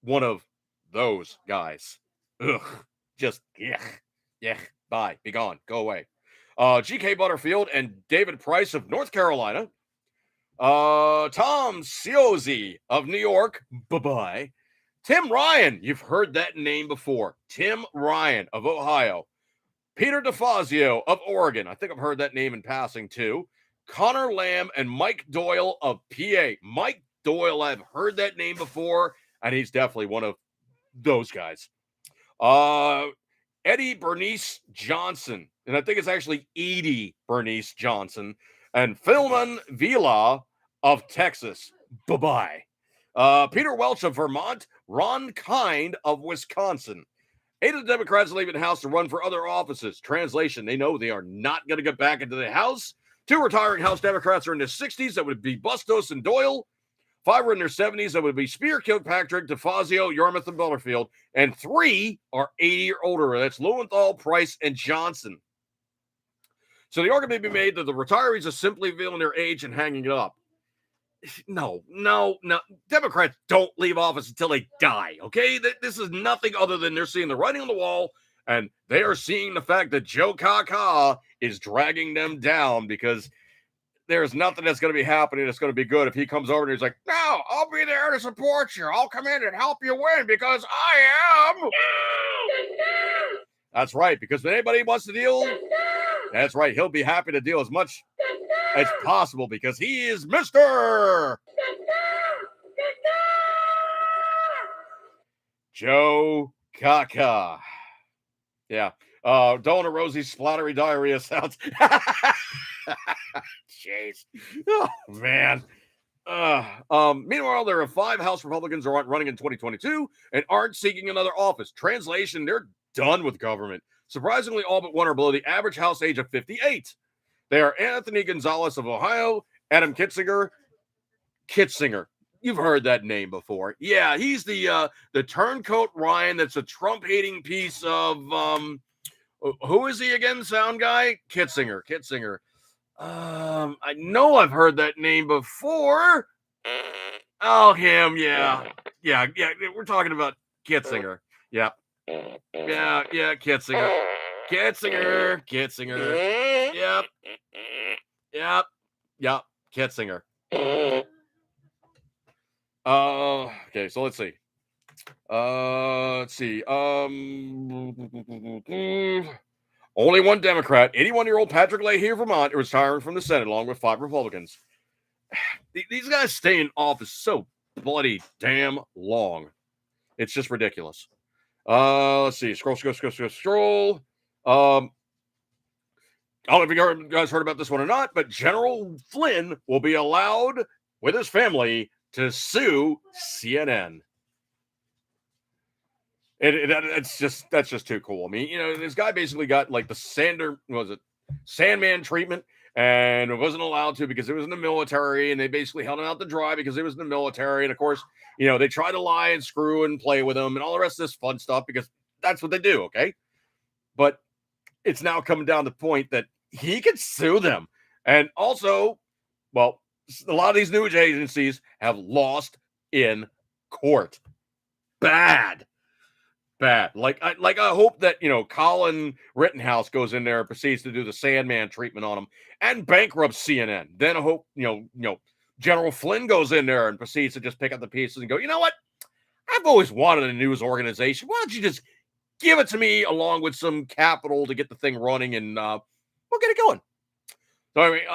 one of those guys. Ugh. Just, yeah. Bye. Be gone. Go away. G.K. Butterfield and David Price of North Carolina. Tom Ciozzi of New York. Bye-bye. Tim Ryan. You've heard that name before. Tim Ryan of Ohio. Peter DeFazio of Oregon. I think I've heard that name in passing too. Connor Lamb and Mike Doyle of PA. Mike Doyle, I've heard that name before, and he's definitely one of those guys. Eddie Bernice Johnson, and I think it's actually Edie Bernice Johnson, and Philman Vila of Texas. Bye-bye. Peter Welch of Vermont, Ron Kind of Wisconsin. 8 of the Democrats are leaving the House to run for other offices. Translation, they know they are not going to get back into the House. 2 retiring House Democrats are in their 60s. That would be Bustos and Doyle. 5 are in their 70s. That would be Spear, Kilpatrick, DeFazio, Yarmouth, and Butterfield. And 3 are 80 or older. That's Lowenthal, Price, and Johnson. So the argument may be made that the retirees are simply revealing their age and hanging it up. No. Democrats don't leave office until they die, okay? This is nothing other than they're seeing the writing on the wall, and they are seeing the fact that Joe Kaka is dragging them down because there's nothing that's going to be happening that's going to be good if he comes over and he's like, no, I'll be there to support you. I'll come in and help you win because I am. That's right, because when anybody wants to deal, that's right, he'll be happy to deal as much as possible because he is Mr. Joe Kaka. Yeah. Donna Rosie's splattery diarrhea sounds. Jeez. Oh, man. Meanwhile, there are 5 House Republicans who aren't running in 2022 and aren't seeking another office. Translation, they're done with government. Surprisingly, all but 1 are below the average House age of 58. They are Anthony Gonzalez of Ohio, Adam Kitzinger. You've heard that name before. Yeah, he's the turncoat Ryan that's a Trump-hating piece of, who is he again, sound guy? Kitzinger. I know I've heard that name before. Oh, him, yeah. We're talking about Kitzinger. Yeah, Kitzinger. Yep, Kitzinger. Okay, so let's see. Only 1 Democrat, 81-year-old Patrick Leahy of Vermont, is retiring from the Senate along with 5 Republicans. These guys stay in office so bloody damn long. It's just ridiculous. Let's see. Scroll. I don't know if you guys heard about this one or not, but General Flynn will be allowed with his family to sue CNN. That's just too cool. I mean, this guy basically got like the Sandman treatment, and it wasn't allowed to because it was in the military, and they basically held him out to dry because it was in the military. And of course, they try to lie and screw and play with him and all the rest of this fun stuff because that's what they do, okay? But it's now coming down to the point that he could sue them. And also, well, a lot of these news agencies have lost in court. Bad. Like I hope that, Colin Rittenhouse goes in there and proceeds to do the Sandman treatment on him and bankrupt CNN. Then I hope, General Flynn goes in there and proceeds to just pick up the pieces and go, you know what? I've always wanted a news organization. Why don't you just give it to me along with some capital to get the thing running, and we'll get it going. So anyway,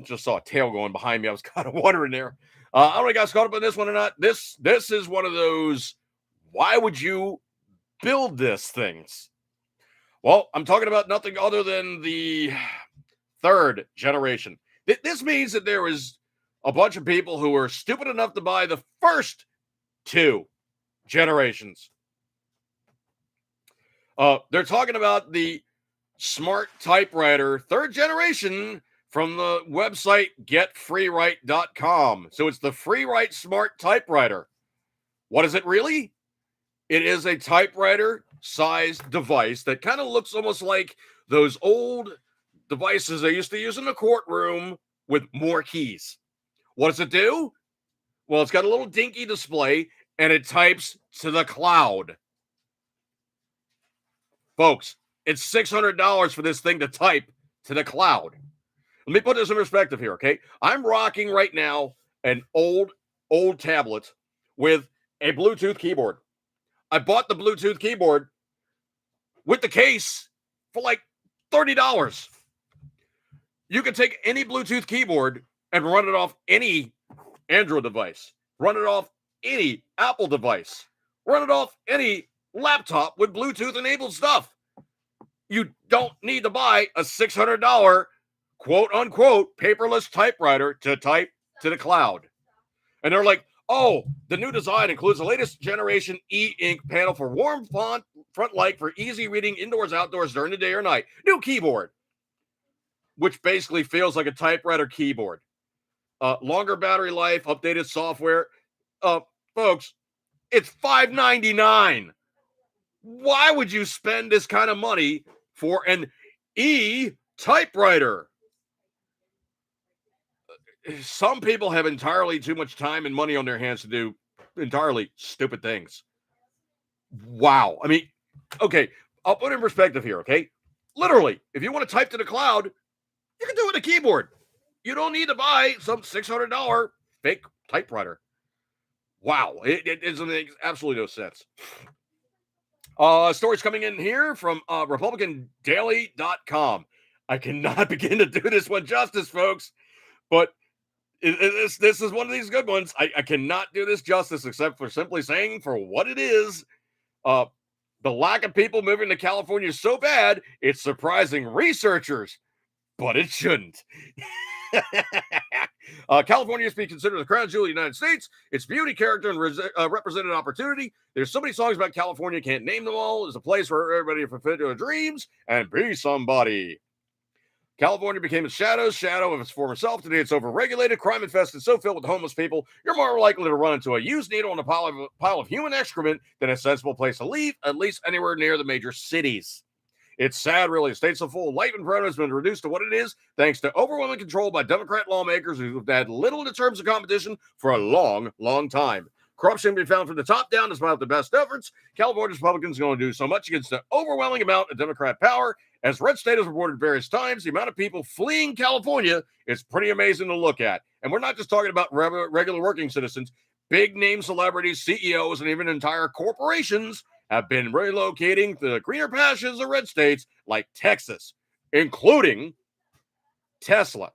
just saw a tail going behind me. I was kind of wondering there. I don't know if you guys caught up on this one or not. This is one of those, why would you build this things? Well, I'm talking about nothing other than the 3rd generation. This means that there is a bunch of people who are stupid enough to buy the first 2 generations. They're talking about the smart typewriter 3rd generation from the website getfreewrite.com. So it's the FreeWrite Smart Typewriter. What is it really? It is a typewriter-sized device that kind of looks almost like those old devices they used to use in the courtroom with more keys. What does it do? Well, it's got a little dinky display, and it types to the cloud. Folks, it's $600 for this thing to type to the cloud. Let me put this in perspective here, okay? I'm rocking right now an old tablet with a Bluetooth keyboard. I bought the Bluetooth keyboard with the case for like $30. You can take any Bluetooth keyboard and run it off any Android device, run it off any Apple device, run it off any laptop with Bluetooth enabled stuff. You don't need to buy a $600 quote unquote paperless typewriter to type to the cloud. And they're like, oh, the new design includes the latest generation e-ink panel for warm front light for easy reading indoors, outdoors, during the day or night. New keyboard, which basically feels like a typewriter keyboard. Longer battery life, updated software. Folks, it's $599. Why would you spend this kind of money for an e-typewriter? Some people have entirely too much time and money on their hands to do entirely stupid things. Wow. I mean, okay, I'll put it in perspective here, okay? Literally, if you want to type to the cloud, you can do it with a keyboard. You don't need to buy some $600 fake typewriter. Wow. It makes absolutely no sense. Stories coming in here from RepublicanDaily.com. I cannot begin to do this one justice, folks, but this is one of these good ones. I cannot do this justice except for simply saying for what it is. The lack of people moving to California is so bad, it's surprising researchers, but it shouldn't. California is being considered the crown jewel of the United States. Its beauty, character, and represented opportunity. There's so many songs about California, can't name them all. It's a place where everybody can fulfill their dreams and be somebody. California became a shadow of its former self. Today it's overregulated, crime infested, so filled with homeless people, you're more likely to run into a used needle in a pile of human excrement than a sensible place to leave, at least anywhere near the major cities. It's sad, really. A state so full of life and progress has been reduced to what it is, thanks to overwhelming control by Democrat lawmakers who've had little in terms of competition for a long, long time. Corruption can be found from the top down despite the best efforts. California's Republicans are going to do so much against the overwhelming amount of Democrat power. As Red State has reported various times, the amount of people fleeing California is pretty amazing to look at. And we're not just talking about regular working citizens. Big name celebrities, CEOs, and even entire corporations have been relocating to the greener pastures of red states like Texas, including Tesla.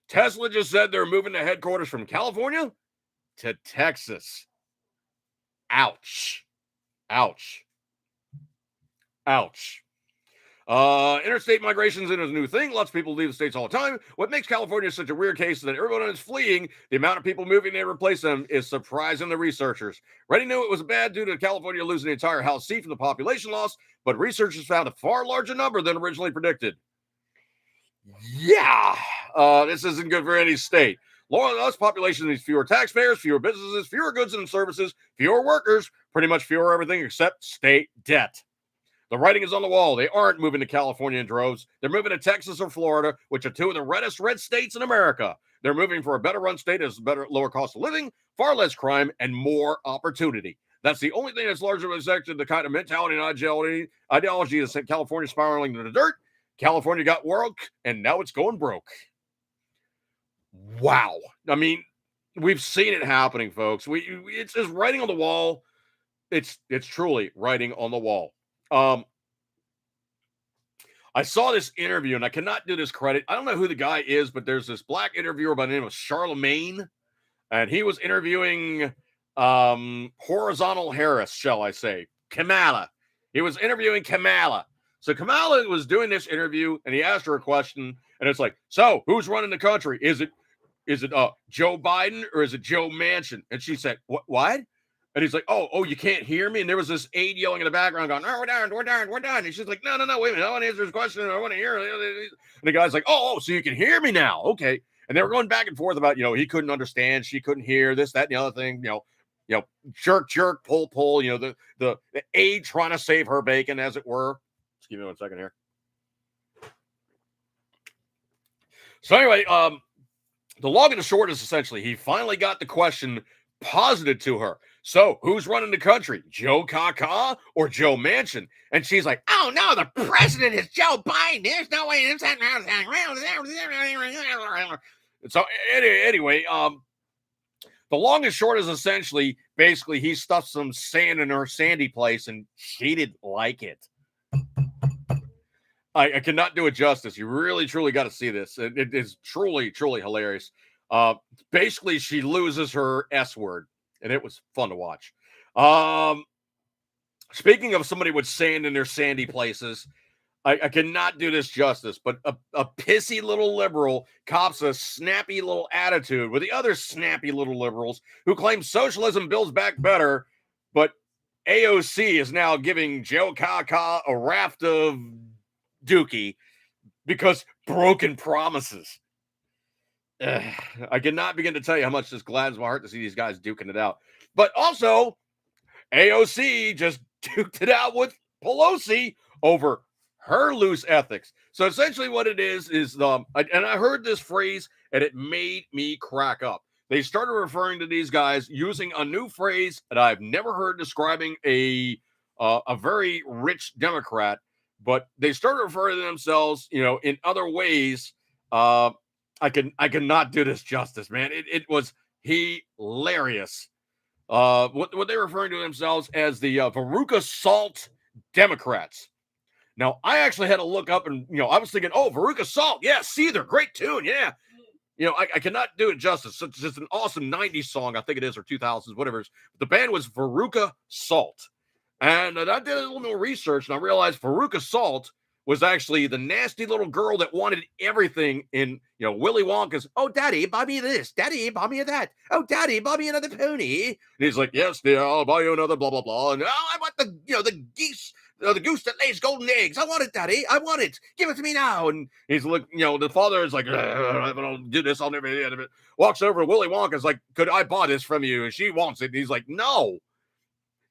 Tesla just said they're moving their headquarters from California to Texas. Ouch. Ouch. Ouch. Interstate migration is a new thing. Lots of people leave the states all the time. What makes California such a weird case is that everyone is fleeing. The amount of people moving to replace them is surprising the researchers. Reddy knew it was bad due to California losing the entire House seat from the population loss, but researchers found a far larger number than originally predicted. Yeah, this isn't good for any state. Less population means fewer taxpayers, fewer businesses, fewer goods and services, fewer workers, pretty much fewer everything except state debt. The writing is on the wall. They aren't moving to California in droves. They're moving to Texas or Florida, which are two of the reddest red states in America. They're moving for a better run state as better, lower cost of living, far less crime, and more opportunity. That's the only thing that's largely reflected the kind of mentality and ideology that sent California spiraling to the dirt. California got woke, and now it's going broke. Wow. I mean, we've seen it happening, folks. It's just writing on the wall. It's truly writing on the wall. I saw this interview, and I cannot do this credit. I don't know who the guy is, but there's this black interviewer by the name of Charlemagne, and he was interviewing Horizontal Harris, shall I say, Kamala. He was interviewing Kamala. So Kamala was doing this interview, and he asked her a question, and it's like, so who's running the country? Is it Joe Biden or is it Joe Manchin? And she said, what? And he's like, oh, you can't hear me? And there was this aide yelling in the background going, no, we're done. And she's like, no, wait a minute. I want to answer his question. I want to hear it. And the guy's like, oh, so you can hear me now. Okay. And they were going back and forth about, he couldn't understand. She couldn't hear this, that, and the other thing, jerk, pull, the aide trying to save her bacon, as it were. Just give me 1 second here. So anyway, the long and the short is essentially he finally got the question posited to her. So who's running the country, Joe Kaka or Joe Manchin? And she's like, oh no, the president is Joe Biden. There's no way. So anyway, the long and short is essentially, basically, he stuffed some sand in her sandy place, and she didn't like it. I cannot do it justice. You really, truly got to see this. It is truly, truly hilarious. Basically, she loses her S word, and it was fun to watch. Speaking of somebody with sand in their sandy places, I cannot do this justice, but a pissy little liberal cops a snappy little attitude with the other snappy little liberals who claim socialism builds back better, but AOC is now giving Joe Kaka a raft of dookie because broken promises. I cannot begin to tell you how much this gladdens my heart to see these guys duking it out. But also, AOC just duked it out with Pelosi over her loose ethics. So essentially what it is and I heard this phrase and it made me crack up. They started referring to these guys using a new phrase that I've never heard describing a very rich Democrat, but they started referring to themselves, in other ways. I cannot do this justice, man. It was hilarious. What they're referring to themselves as the Veruca Salt Democrats. Now, I actually had to look up and, I was thinking, oh, Veruca Salt. Yeah, Seether, great tune. Yeah. I cannot do it justice. It's just an awesome 90s song, I think it is, or 2000s, whatever. The band was Veruca Salt. And I did a little more research, and I realized Veruca Salt was actually the nasty little girl that wanted everything in, Willy Wonka's, oh, Daddy, buy me this. Daddy, buy me that. Oh, Daddy, buy me another pony. And he's like, yes, dear, I'll buy you another blah, blah, blah. And I want the geese. The goose that lays golden eggs. I want it, Daddy. I want it. Give it to me now. And he's like, the father is like, I don't do this. I'll never do it. Walks over to Willy Wonka's like, could I buy this from you? And she wants it. And he's like, no.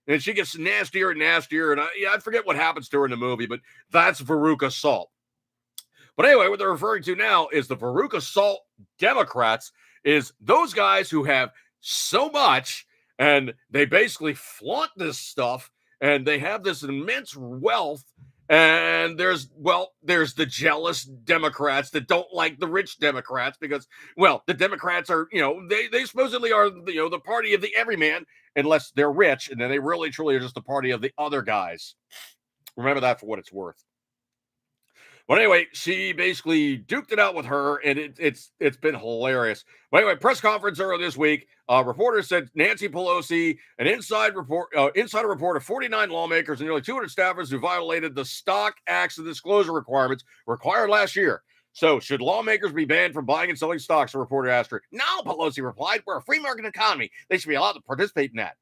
And she gets nastier and nastier. And I forget what happens to her in the movie, but that's Veruca Salt. But anyway, what they're referring to now is the Veruca Salt Democrats is those guys who have so much and they basically flaunt this stuff. And they have this immense wealth, and there's the jealous Democrats that don't like the rich Democrats because, the Democrats are, they supposedly are, the party of the everyman, unless they're rich, and then they really, truly are just the party of the other guys. Remember that for what it's worth. But anyway, she basically duked it out with her, and it's been hilarious. But anyway, press conference earlier this week, reporters said Nancy Pelosi, an insider report of 49 lawmakers and nearly 200 staffers who violated the Stock Act's disclosure requirements required last year. So, should lawmakers be banned from buying and selling stocks? A reporter asked her. No, Pelosi replied. We're a free market economy. They should be allowed to participate in that.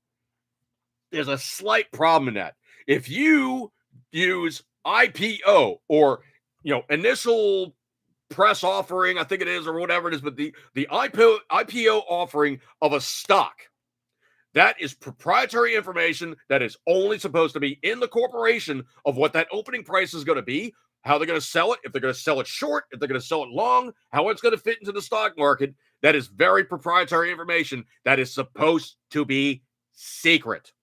There's a slight problem in that. If you use IPO or initial press offering, I think it is, or whatever it is, but the IPO offering of a stock, that is proprietary information that is only supposed to be in the corporation of what that opening price is going to be, how they're going to sell it, if they're going to sell it short, if they're going to sell it long, how it's going to fit into the stock market. That is very proprietary information that is supposed to be secret.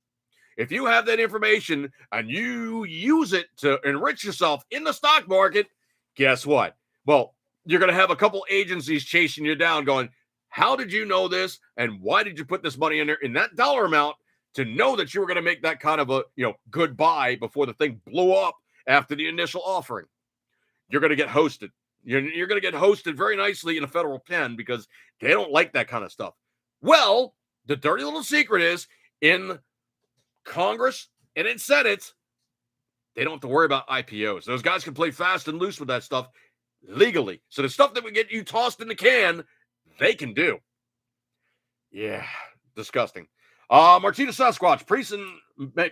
If you have that information and you use it to enrich yourself in the stock market, guess what? Well, you're going to have a couple agencies chasing you down going, how did you know this? And why did you put this money in there in that dollar amount to know that you were going to make that kind of a, good buy before the thing blew up after the initial offering? You're going to get hosted. You're going to get hosted very nicely in a federal pen because they don't like that kind of stuff. Well, the dirty little secret is in Congress and in Senate, they don't have to worry about IPOs. Those guys can play fast and loose with that stuff legally. So the stuff that would get you tossed in the can, they can do. Yeah, disgusting. Martina Sasquatch,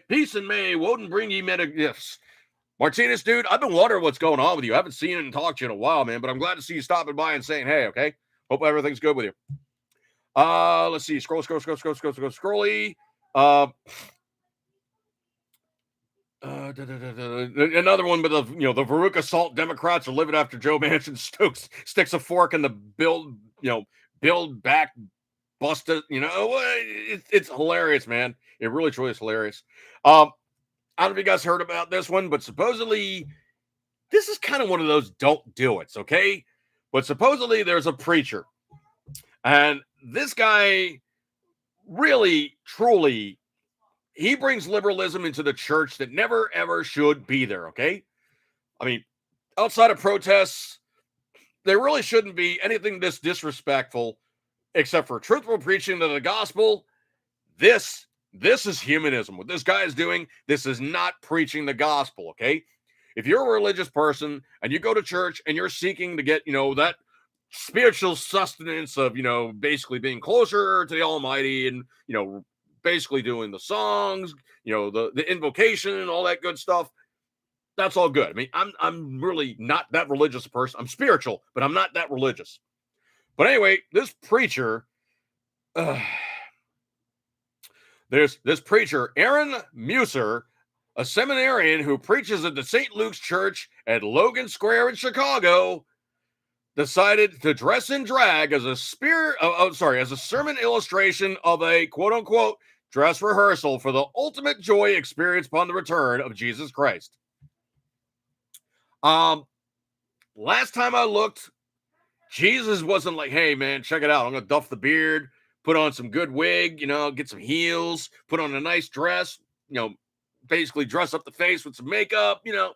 peace and may Woden bring ye many gifts. Martinez, dude, I've been wondering what's going on with you. I haven't seen and talked to you in a while, man, but I'm glad to see you stopping by and saying, hey, okay? Hope everything's good with you. Let's see. Scrolly. Another one with the Veruca Salt Democrats are living after Joe Manchin sticks a fork in the build back busted. It's hilarious, man. It really truly is hilarious. I don't know if you guys heard about this one, but supposedly this is kind of one of those don't do it's, okay? But supposedly there's a preacher, and this guy really, truly, he brings liberalism into the church that never, ever should be there, okay? I mean, outside of protests, there really shouldn't be anything this disrespectful except for truthful preaching of the gospel. This is humanism. What this guy is doing, this is not preaching the gospel, okay? If you're a religious person and you go to church and you're seeking to get, that spiritual sustenance of, basically being closer to the Almighty and, basically doing the songs, the invocation and all that good stuff, that's all good. I mean, I'm really not that religious a person. I'm spiritual, but I'm not that religious. But anyway, this preacher, there's this preacher, Aaron Musser, a seminarian who preaches at the St. Luke's Church at Logan Square in Chicago, decided to dress in drag as a sermon illustration of a quote unquote dress rehearsal for the ultimate joy experienced upon the return of Jesus Christ. Last time I looked, Jesus wasn't like, hey man, check it out. I'm gonna duff the beard, put on some good wig, get some heels, put on a nice dress, basically dress up the face with some makeup, I'm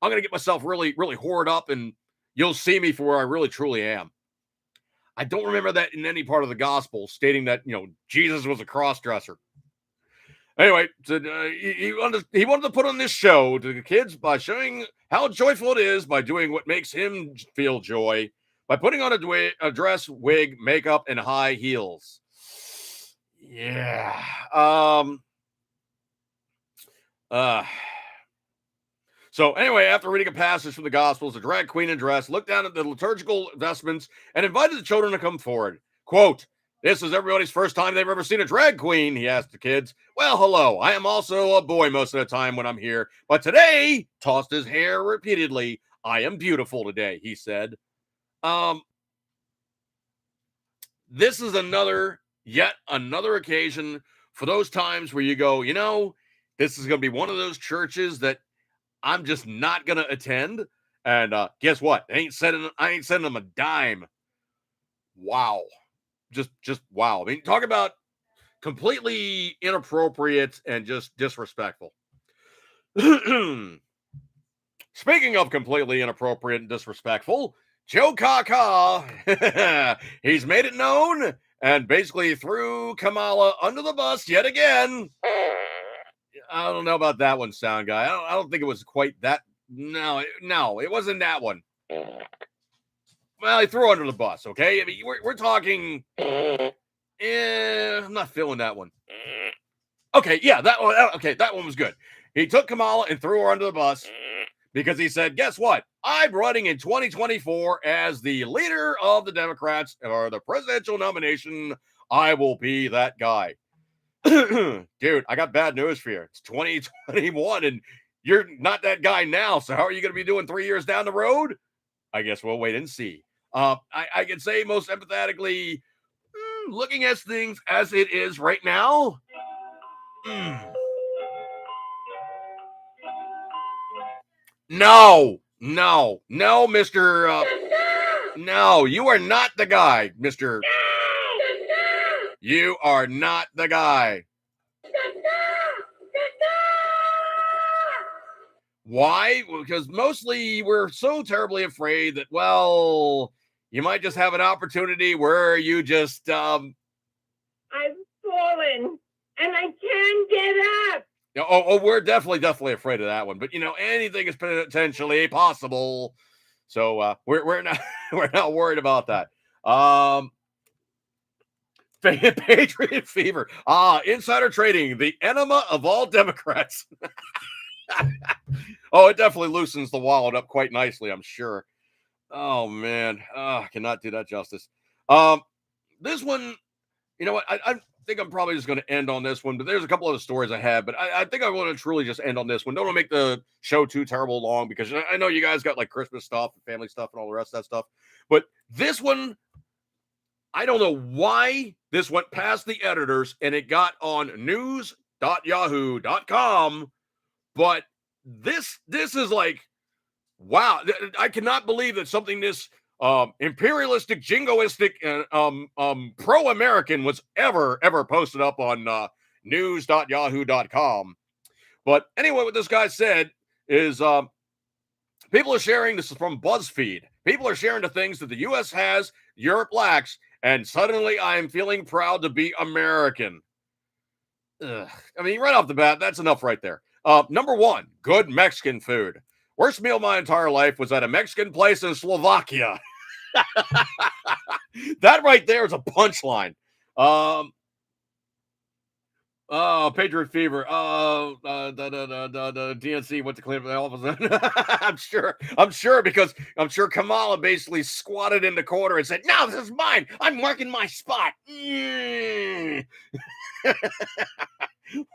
gonna get myself really, really whored up and you'll see me for where I really truly am. I don't remember that in any part of the gospel stating that, Jesus was a cross-dresser. Anyway, so, he wanted to put on this show to the kids by showing how joyful it is by doing what makes him feel joy by putting on a dress, wig, makeup, and high heels. Yeah. So anyway, after reading a passage from the Gospels, the drag queen in dress looked down at the liturgical vestments and invited the children to come forward. Quote, "This is everybody's first time they've ever seen a drag queen," he asked the kids. "Well, hello. I am also a boy most of the time when I'm here. But today," tossed his hair repeatedly, "I am beautiful today," he said. This is yet another occasion for those times where you go, this is going to be one of those churches that I'm just not going to attend. And guess what? I ain't sending them a dime. Wow. Just wow. I mean, talk about completely inappropriate and just disrespectful. Speaking of completely inappropriate and disrespectful, Joe Kaka, he's made it known and basically threw Kamala under the bus yet again. I don't know about that one, sound guy. I don't think it was quite that. No, it wasn't that one. Well, he threw her under the bus, okay? I mean, we're talking. I'm not feeling that one. Okay, yeah, that one. Okay, that one was good. He took Kamala and threw her under the bus because he said, guess what? I'm running in 2024 as the leader of the Democrats or the presidential nomination. I will be that guy. Dude, I got bad news for you. It's 2021 and you're not that guy now. So how are you going to be doing 3 years down the road? I guess we'll wait and see. I can say most empathetically, looking at things as it is right now. No, Mr. No, you are not the guy, Mr. You are not the guy. Why? Because mostly we're so terribly afraid that, well, you might just have an opportunity where you just, I've fallen and I can't get up. Oh, we're definitely afraid of that one. But anything is potentially possible. So we're not we're not worried about that. Patriot fever. Insider trading, the enema of all Democrats. Oh, it definitely loosens the wallet up quite nicely, I'm sure. Oh man, I cannot do that justice. This one, you know what? I think I'm probably just going to end on this one, but there's a couple other stories I have, but I think I want to truly just end on this one. Don't want to make the show too terrible long because I know you guys got like Christmas stuff and family stuff and all the rest of that stuff, but this one I don't know why this went past the editors and it got on news.yahoo.com, but this is like, wow, I cannot believe that something this imperialistic, jingoistic, and pro-American was ever posted up on news.yahoo.com. But anyway, what this guy said is people are sharing, this is from BuzzFeed, people are sharing the things that the U.S. has, Europe lacks, and suddenly I am feeling proud to be American. Ugh. I mean, right off the bat, that's enough right there. Number one, good Mexican food. Worst meal of my entire life was at a Mexican place in Slovakia. That right there is a punchline. Patriot Fever. The DNC went to clean up the office. I'm sure because I'm sure Kamala basically squatted in the corner and said, "No, this is mine. I'm marking my spot."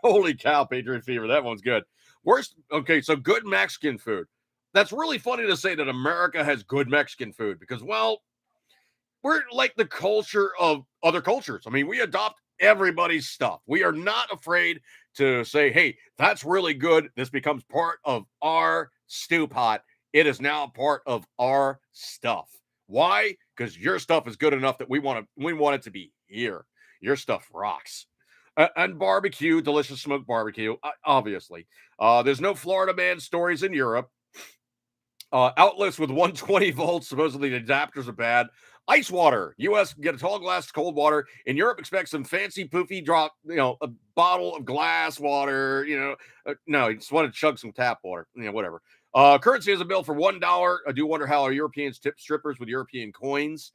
Holy cow, Patriot Fever. That one's good. Worst. Okay, so good Mexican food. That's really funny to say that America has good Mexican food because, well, we're like the culture of other cultures. I mean, we adopt everybody's stuff. We are not afraid to say, hey, that's really good. This becomes part of our stew pot. It is now part of our stuff. Why? Because your stuff is good enough that we want it to be here. Your stuff rocks. And barbecue, delicious smoked barbecue, obviously. There's no Florida man stories in Europe. Outlets with 120 volts, supposedly the adapters are bad. Ice water, U.S. get a tall glass of cold water. In Europe, expect some fancy poofy drop, a bottle of glass water, no, you just want to chug some tap water, whatever. Currency has a bill for $1. I do wonder how our Europeans tip strippers with European coins.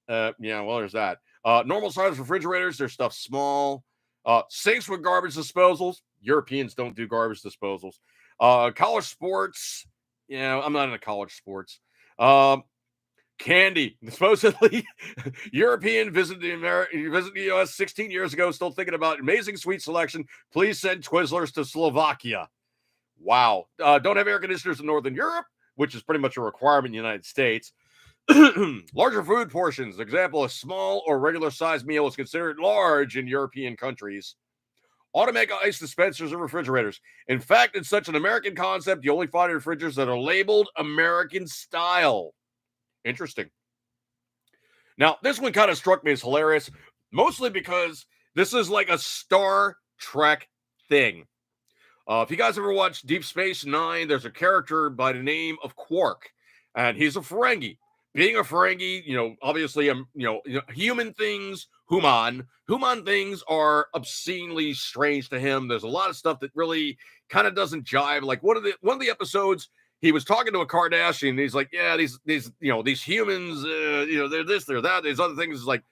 Well, there's that. Normal size refrigerators, their stuff small. Sinks with garbage disposals. Europeans don't do garbage disposals. College sports. I'm not into college sports. Candy. Supposedly, European visit the U.S. 16 years ago, still thinking about amazing sweet selection. Please send Twizzlers to Slovakia. Wow. Don't have air conditioners in Northern Europe, which is pretty much a requirement in the United States. Larger food portions. Example, a small or regular size meal is considered large in European countries. Automatic ice dispensers and refrigerators. In fact, it's such an American concept, you only find refrigerators that are labeled American style. Interesting. Now, this one kind of struck me as hilarious, mostly because this is like a Star Trek thing. If you guys ever watched Deep Space Nine, there's a character by the name of Quark, and he's a Ferengi. Being a Ferengi, obviously, human things, human things are obscenely strange to him. There's a lot of stuff that really kind of doesn't jive. Like one of the episodes, he was talking to a Kardashian, and he's like, "Yeah, these humans, they're this, they're that. These other things is like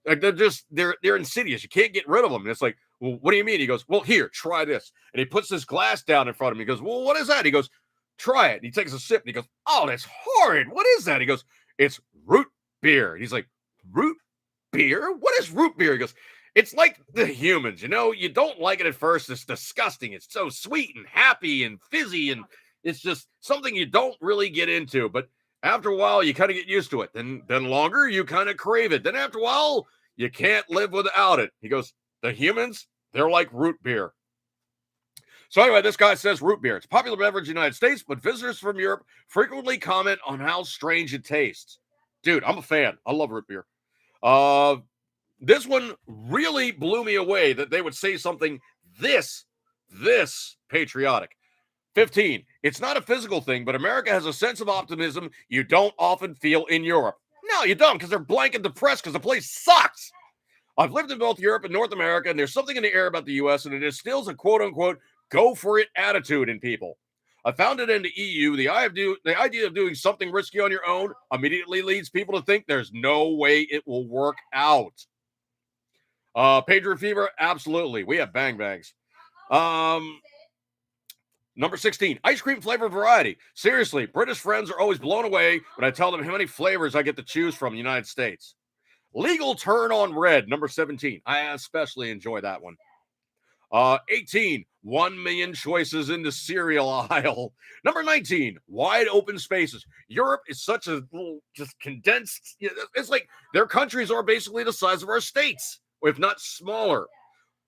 they're insidious. You can't get rid of them." And it's like, "Well, what do you mean?" He goes, "Well, here, try this." And he puts this glass down in front of him. He goes, "Well, what is that?" He goes, "Try it." And he takes a sip and he goes, "Oh, that's horrid. What is that?" He goes, "It's root beer." And he's like, "Root beer? What is root beer?" He goes, "It's like the humans, you don't like it at first. It's disgusting. It's so sweet and happy and fizzy, and it's just something you don't really get into. But after a while, you kind of get used to it. Then longer, you kind of crave it. Then after a while, you can't live without it." He goes, "The humans, they're like root beer." So anyway, this guy says root beer. It's a popular beverage in the United States, but visitors from Europe frequently comment on how strange it tastes. Dude, I'm a fan. I love root beer. This one really blew me away that they would say something this patriotic. 15. It's not a physical thing, but America has a sense of optimism you don't often feel in Europe. No, you don't, because they're blank and depressed because the place sucks. I've lived in both Europe and North America, and there's something in the air about the U.S., and it instills a quote-unquote go-for-it attitude in people. I found it in the EU. The idea of doing something risky on your own immediately leads people to think there's no way it will work out. Patriot Fever, absolutely. We have bang bangs. Number 16, ice cream flavor variety. Seriously, British friends are always blown away when I tell them how many flavors I get to choose from in the United States. Legal turn on red, number 17. I especially enjoy that one. 18, 1 million choices in the cereal aisle. Number 19, wide open spaces. Europe is such a little, just condensed. It's like their countries are basically the size of our states, if not smaller.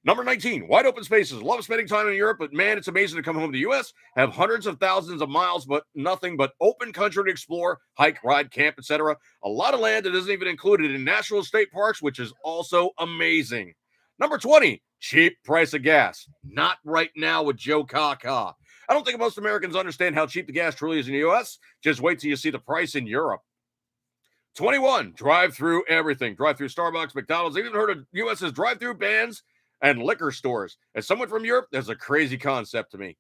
Number 19, wide open spaces. Love spending time in Europe, but man, it's amazing to come home to the U.S., have hundreds of thousands of miles, but nothing but open country to explore, hike, ride, camp, etc. A lot of land that isn't even included in national state parks, which is also amazing. Number 20, cheap price of gas. Not right now with Joe Kaka. I don't think most Americans understand how cheap the gas truly is in the U.S. Just wait till you see the price in Europe. 21, drive-through everything. Drive-through Starbucks, McDonald's. I've even heard of U.S.'s drive-through bans and liquor stores. As someone from Europe, that's a crazy concept to me.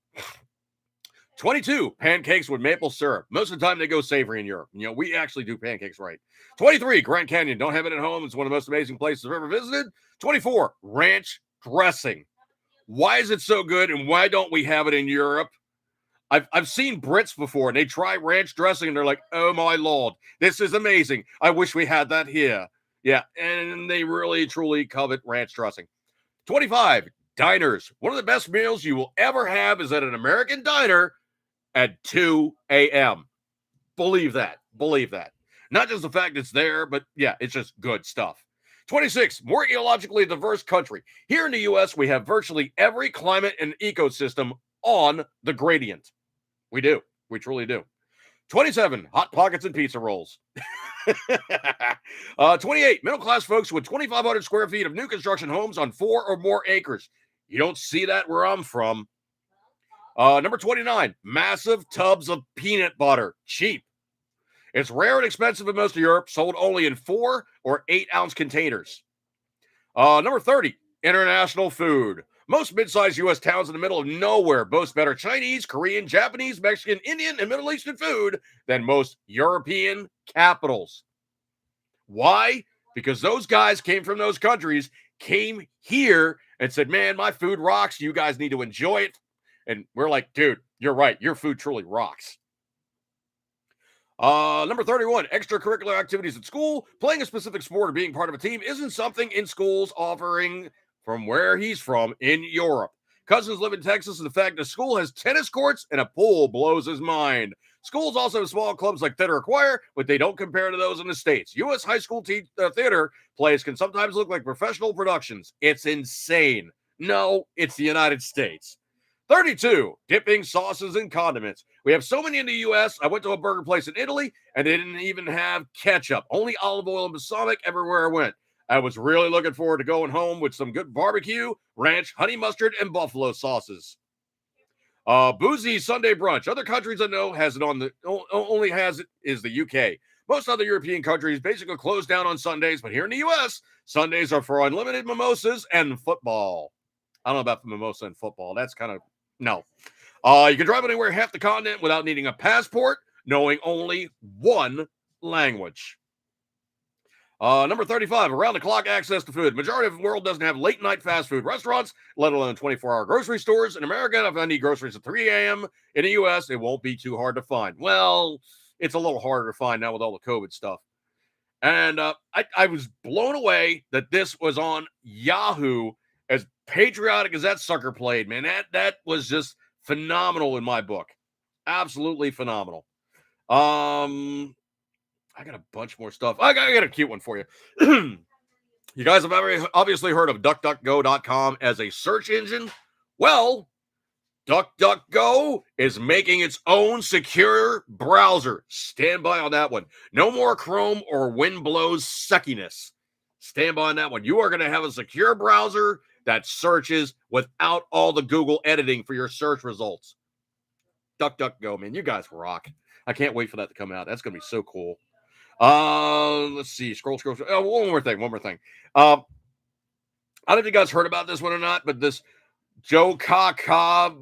22, pancakes with maple syrup. Most of the time they go savory in Europe. We actually do pancakes right. 23, Grand Canyon. Don't have it at home. It's one of the most amazing places I've ever visited. 24, ranch dressing. Why is it so good and why don't we have it in Europe? I've seen Brits before and they try ranch dressing and they're like, oh my Lord, this is amazing. I wish we had that here. Yeah, and they really truly covet ranch dressing. 25, diners. One of the best meals you will ever have is at an American diner at 2 a.m. Believe that. Believe that. Not just the fact it's there, but yeah, it's just good stuff. 26, more ecologically diverse country. Here in the U.S., we have virtually every climate and ecosystem on the gradient. We do. We truly do. 27, Hot Pockets and pizza rolls. 28, middle-class folks with 2,500 square feet of new construction homes on 4 or more acres. You don't see that where I'm from. Number 29, massive tubs of peanut butter. Cheap. It's rare and expensive in most of Europe, sold only in 4 or 8-ounce containers. Number 30, international food. Most mid-sized U.S. towns in the middle of nowhere boast better Chinese, Korean, Japanese, Mexican, Indian, and Middle Eastern food than most European capitals. Why? Because those guys came from those countries, came here and said, man, my food rocks. You guys need to enjoy it. And we're like, dude, you're right. Your food truly rocks. Number 31, extracurricular activities at school. Playing a specific sport or being part of a team isn't something in schools offering from where he's from in Europe. Cousins live in Texas, and the fact that school has tennis courts and a pool blows his mind. Schools also have small clubs like theater or choir, but they don't compare to those in the States. U.S. high school theater plays can sometimes look like professional productions. It's insane. No, it's the United States. 32, dipping sauces and condiments. We have so many in the U.S. I went to a burger place in Italy, and they didn't even have ketchup. Only olive oil and balsamic everywhere I went. I was really looking forward to going home with some good barbecue, ranch, honey mustard, and buffalo sauces. Boozy Sunday brunch. Other countries I know has it on the only has it is the UK. Most other European countries basically close down on Sundays, but here in the U.S., Sundays are for unlimited mimosas and football. I don't know about mimosa and football. That's kind of no. You can drive anywhere half the continent without needing a passport, knowing only one language. Number 35, around-the-clock access to food. Majority of the world doesn't have late-night fast food restaurants, let alone 24-hour grocery stores. In America, if I need groceries at 3 a.m. in the U.S., it won't be too hard to find. Well, it's a little harder to find now with all the COVID stuff. And I was blown away that this was on Yahoo. As patriotic as that sucker played, man, that was just phenomenal in my book. Absolutely phenomenal. I got a bunch more stuff. I got a cute one for you. You guys have obviously heard of DuckDuckGo.com as a search engine. Well, DuckDuckGo is making its own secure browser. Stand by on that one. No more Chrome or Windblow's suckiness. Stand by on that one. You are going to have a secure browser that searches without all the Google editing for your search results. DuckDuckGo, man, you guys rock. I can't wait for that to come out. That's going to be so cool. Let's see. Scroll. Oh, one more thing. I don't know if you guys heard about this one or not, but this Joe Kaka,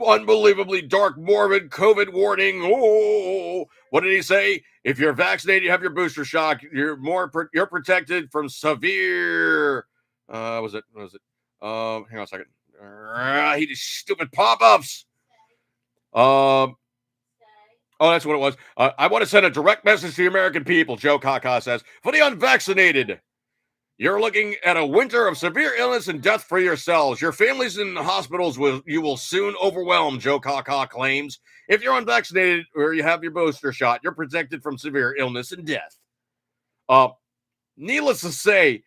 unbelievably dark, morbid COVID warning. Oh, what did he say? If you're vaccinated, you have your booster shot. You're protected from severe. Was it? Hang on a second. He did stupid pop-ups. Oh, that's what it was. I want to send a direct message to the American people, Joe Kaka says. For the unvaccinated, You're looking at a winter of severe illness and death for yourselves. Your families in hospitals you will soon overwhelm, Joe Kaka claims. If you're unvaccinated or you have your booster shot, you're protected from severe illness and death. Needless to say,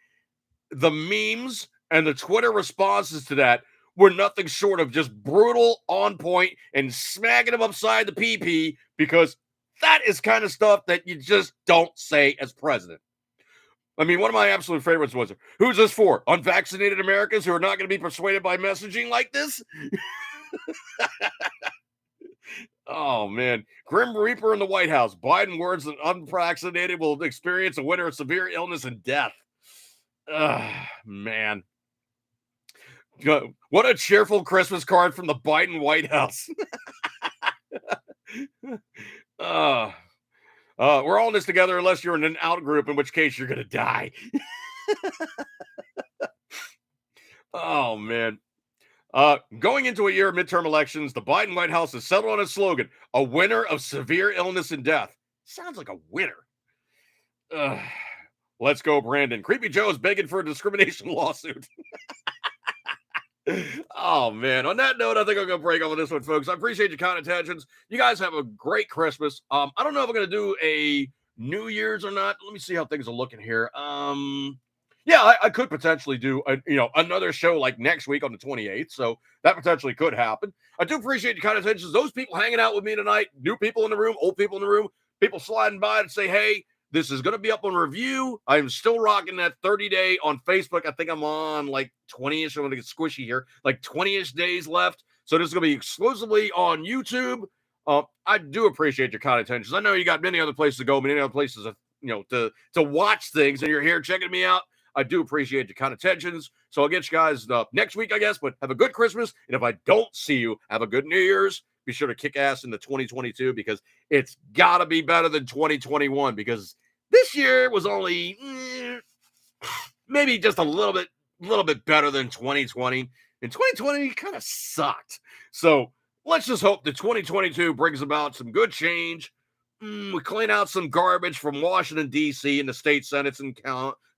the memes and the Twitter responses to that were nothing short of just brutal, on point, and smacking them upside the PP, because that is kind of stuff that you just don't say as president. I mean, one of my absolute favorites was, who's this for? Unvaccinated Americans who are not going to be persuaded by messaging like this? Oh, man. Grim Reaper in the White House. Biden words that unvaccinated will experience a winter of severe illness and death. Man. What a cheerful Christmas card from the Biden White House. We're all in this together unless you're in an out group, in which case you're going to die. Oh, man. Going into a year of midterm elections, the Biden White House has settled on a slogan, a winner of severe illness and death. Sounds like a winner. Let's go, Brandon. Creepy Joe is begging for a discrimination lawsuit. Oh, man. On that note, I think I'm going to break off on this one, folks. I appreciate your kind attentions. You guys have a great Christmas. I don't know if I'm going to do a New Year's or not. Let me see how things are looking here. Yeah, I could potentially do another show like next week on the 28th. So that potentially could happen. I do appreciate your kind attentions. Those people hanging out with me tonight, new people in the room, old people in the room, people sliding by to say, hey, this is going to be up on review. I'm still rocking that 30-day on Facebook. I think I'm on like 20-ish. I'm going to get squishy here. Like 20-ish days left. So this is going to be exclusively on YouTube. I do appreciate your kind attentions. I know you got many other places to go, many other places to watch things, and you're here checking me out. I do appreciate your kind attentions. So I'll get you guys next week, I guess. But have a good Christmas. And if I don't see you, have a good New Year's. Be sure to kick ass into 2022, because it's got to be better than 2021, because this year was only maybe just a little bit better than 2020. And 2020 kind of sucked. So let's just hope that 2022 brings about some good change. We clean out some garbage from Washington, D.C. and the state senates and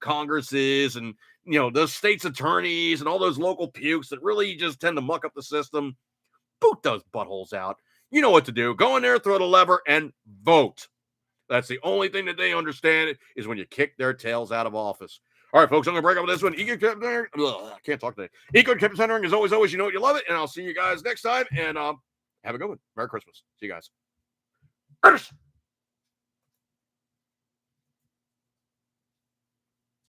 congresses and, the state's attorneys and all those local pukes that really just tend to muck up the system. Boot those buttholes out. You know what to do. Go in there, throw the lever, and vote. That's the only thing that they understand is when you kick their tails out of office. All right, folks, I'm going to break up with this one. I can't talk today. Eco-Kept Centering is always, you know what, you love it. And I'll see you guys next time. And have a good one. Merry Christmas. See you guys.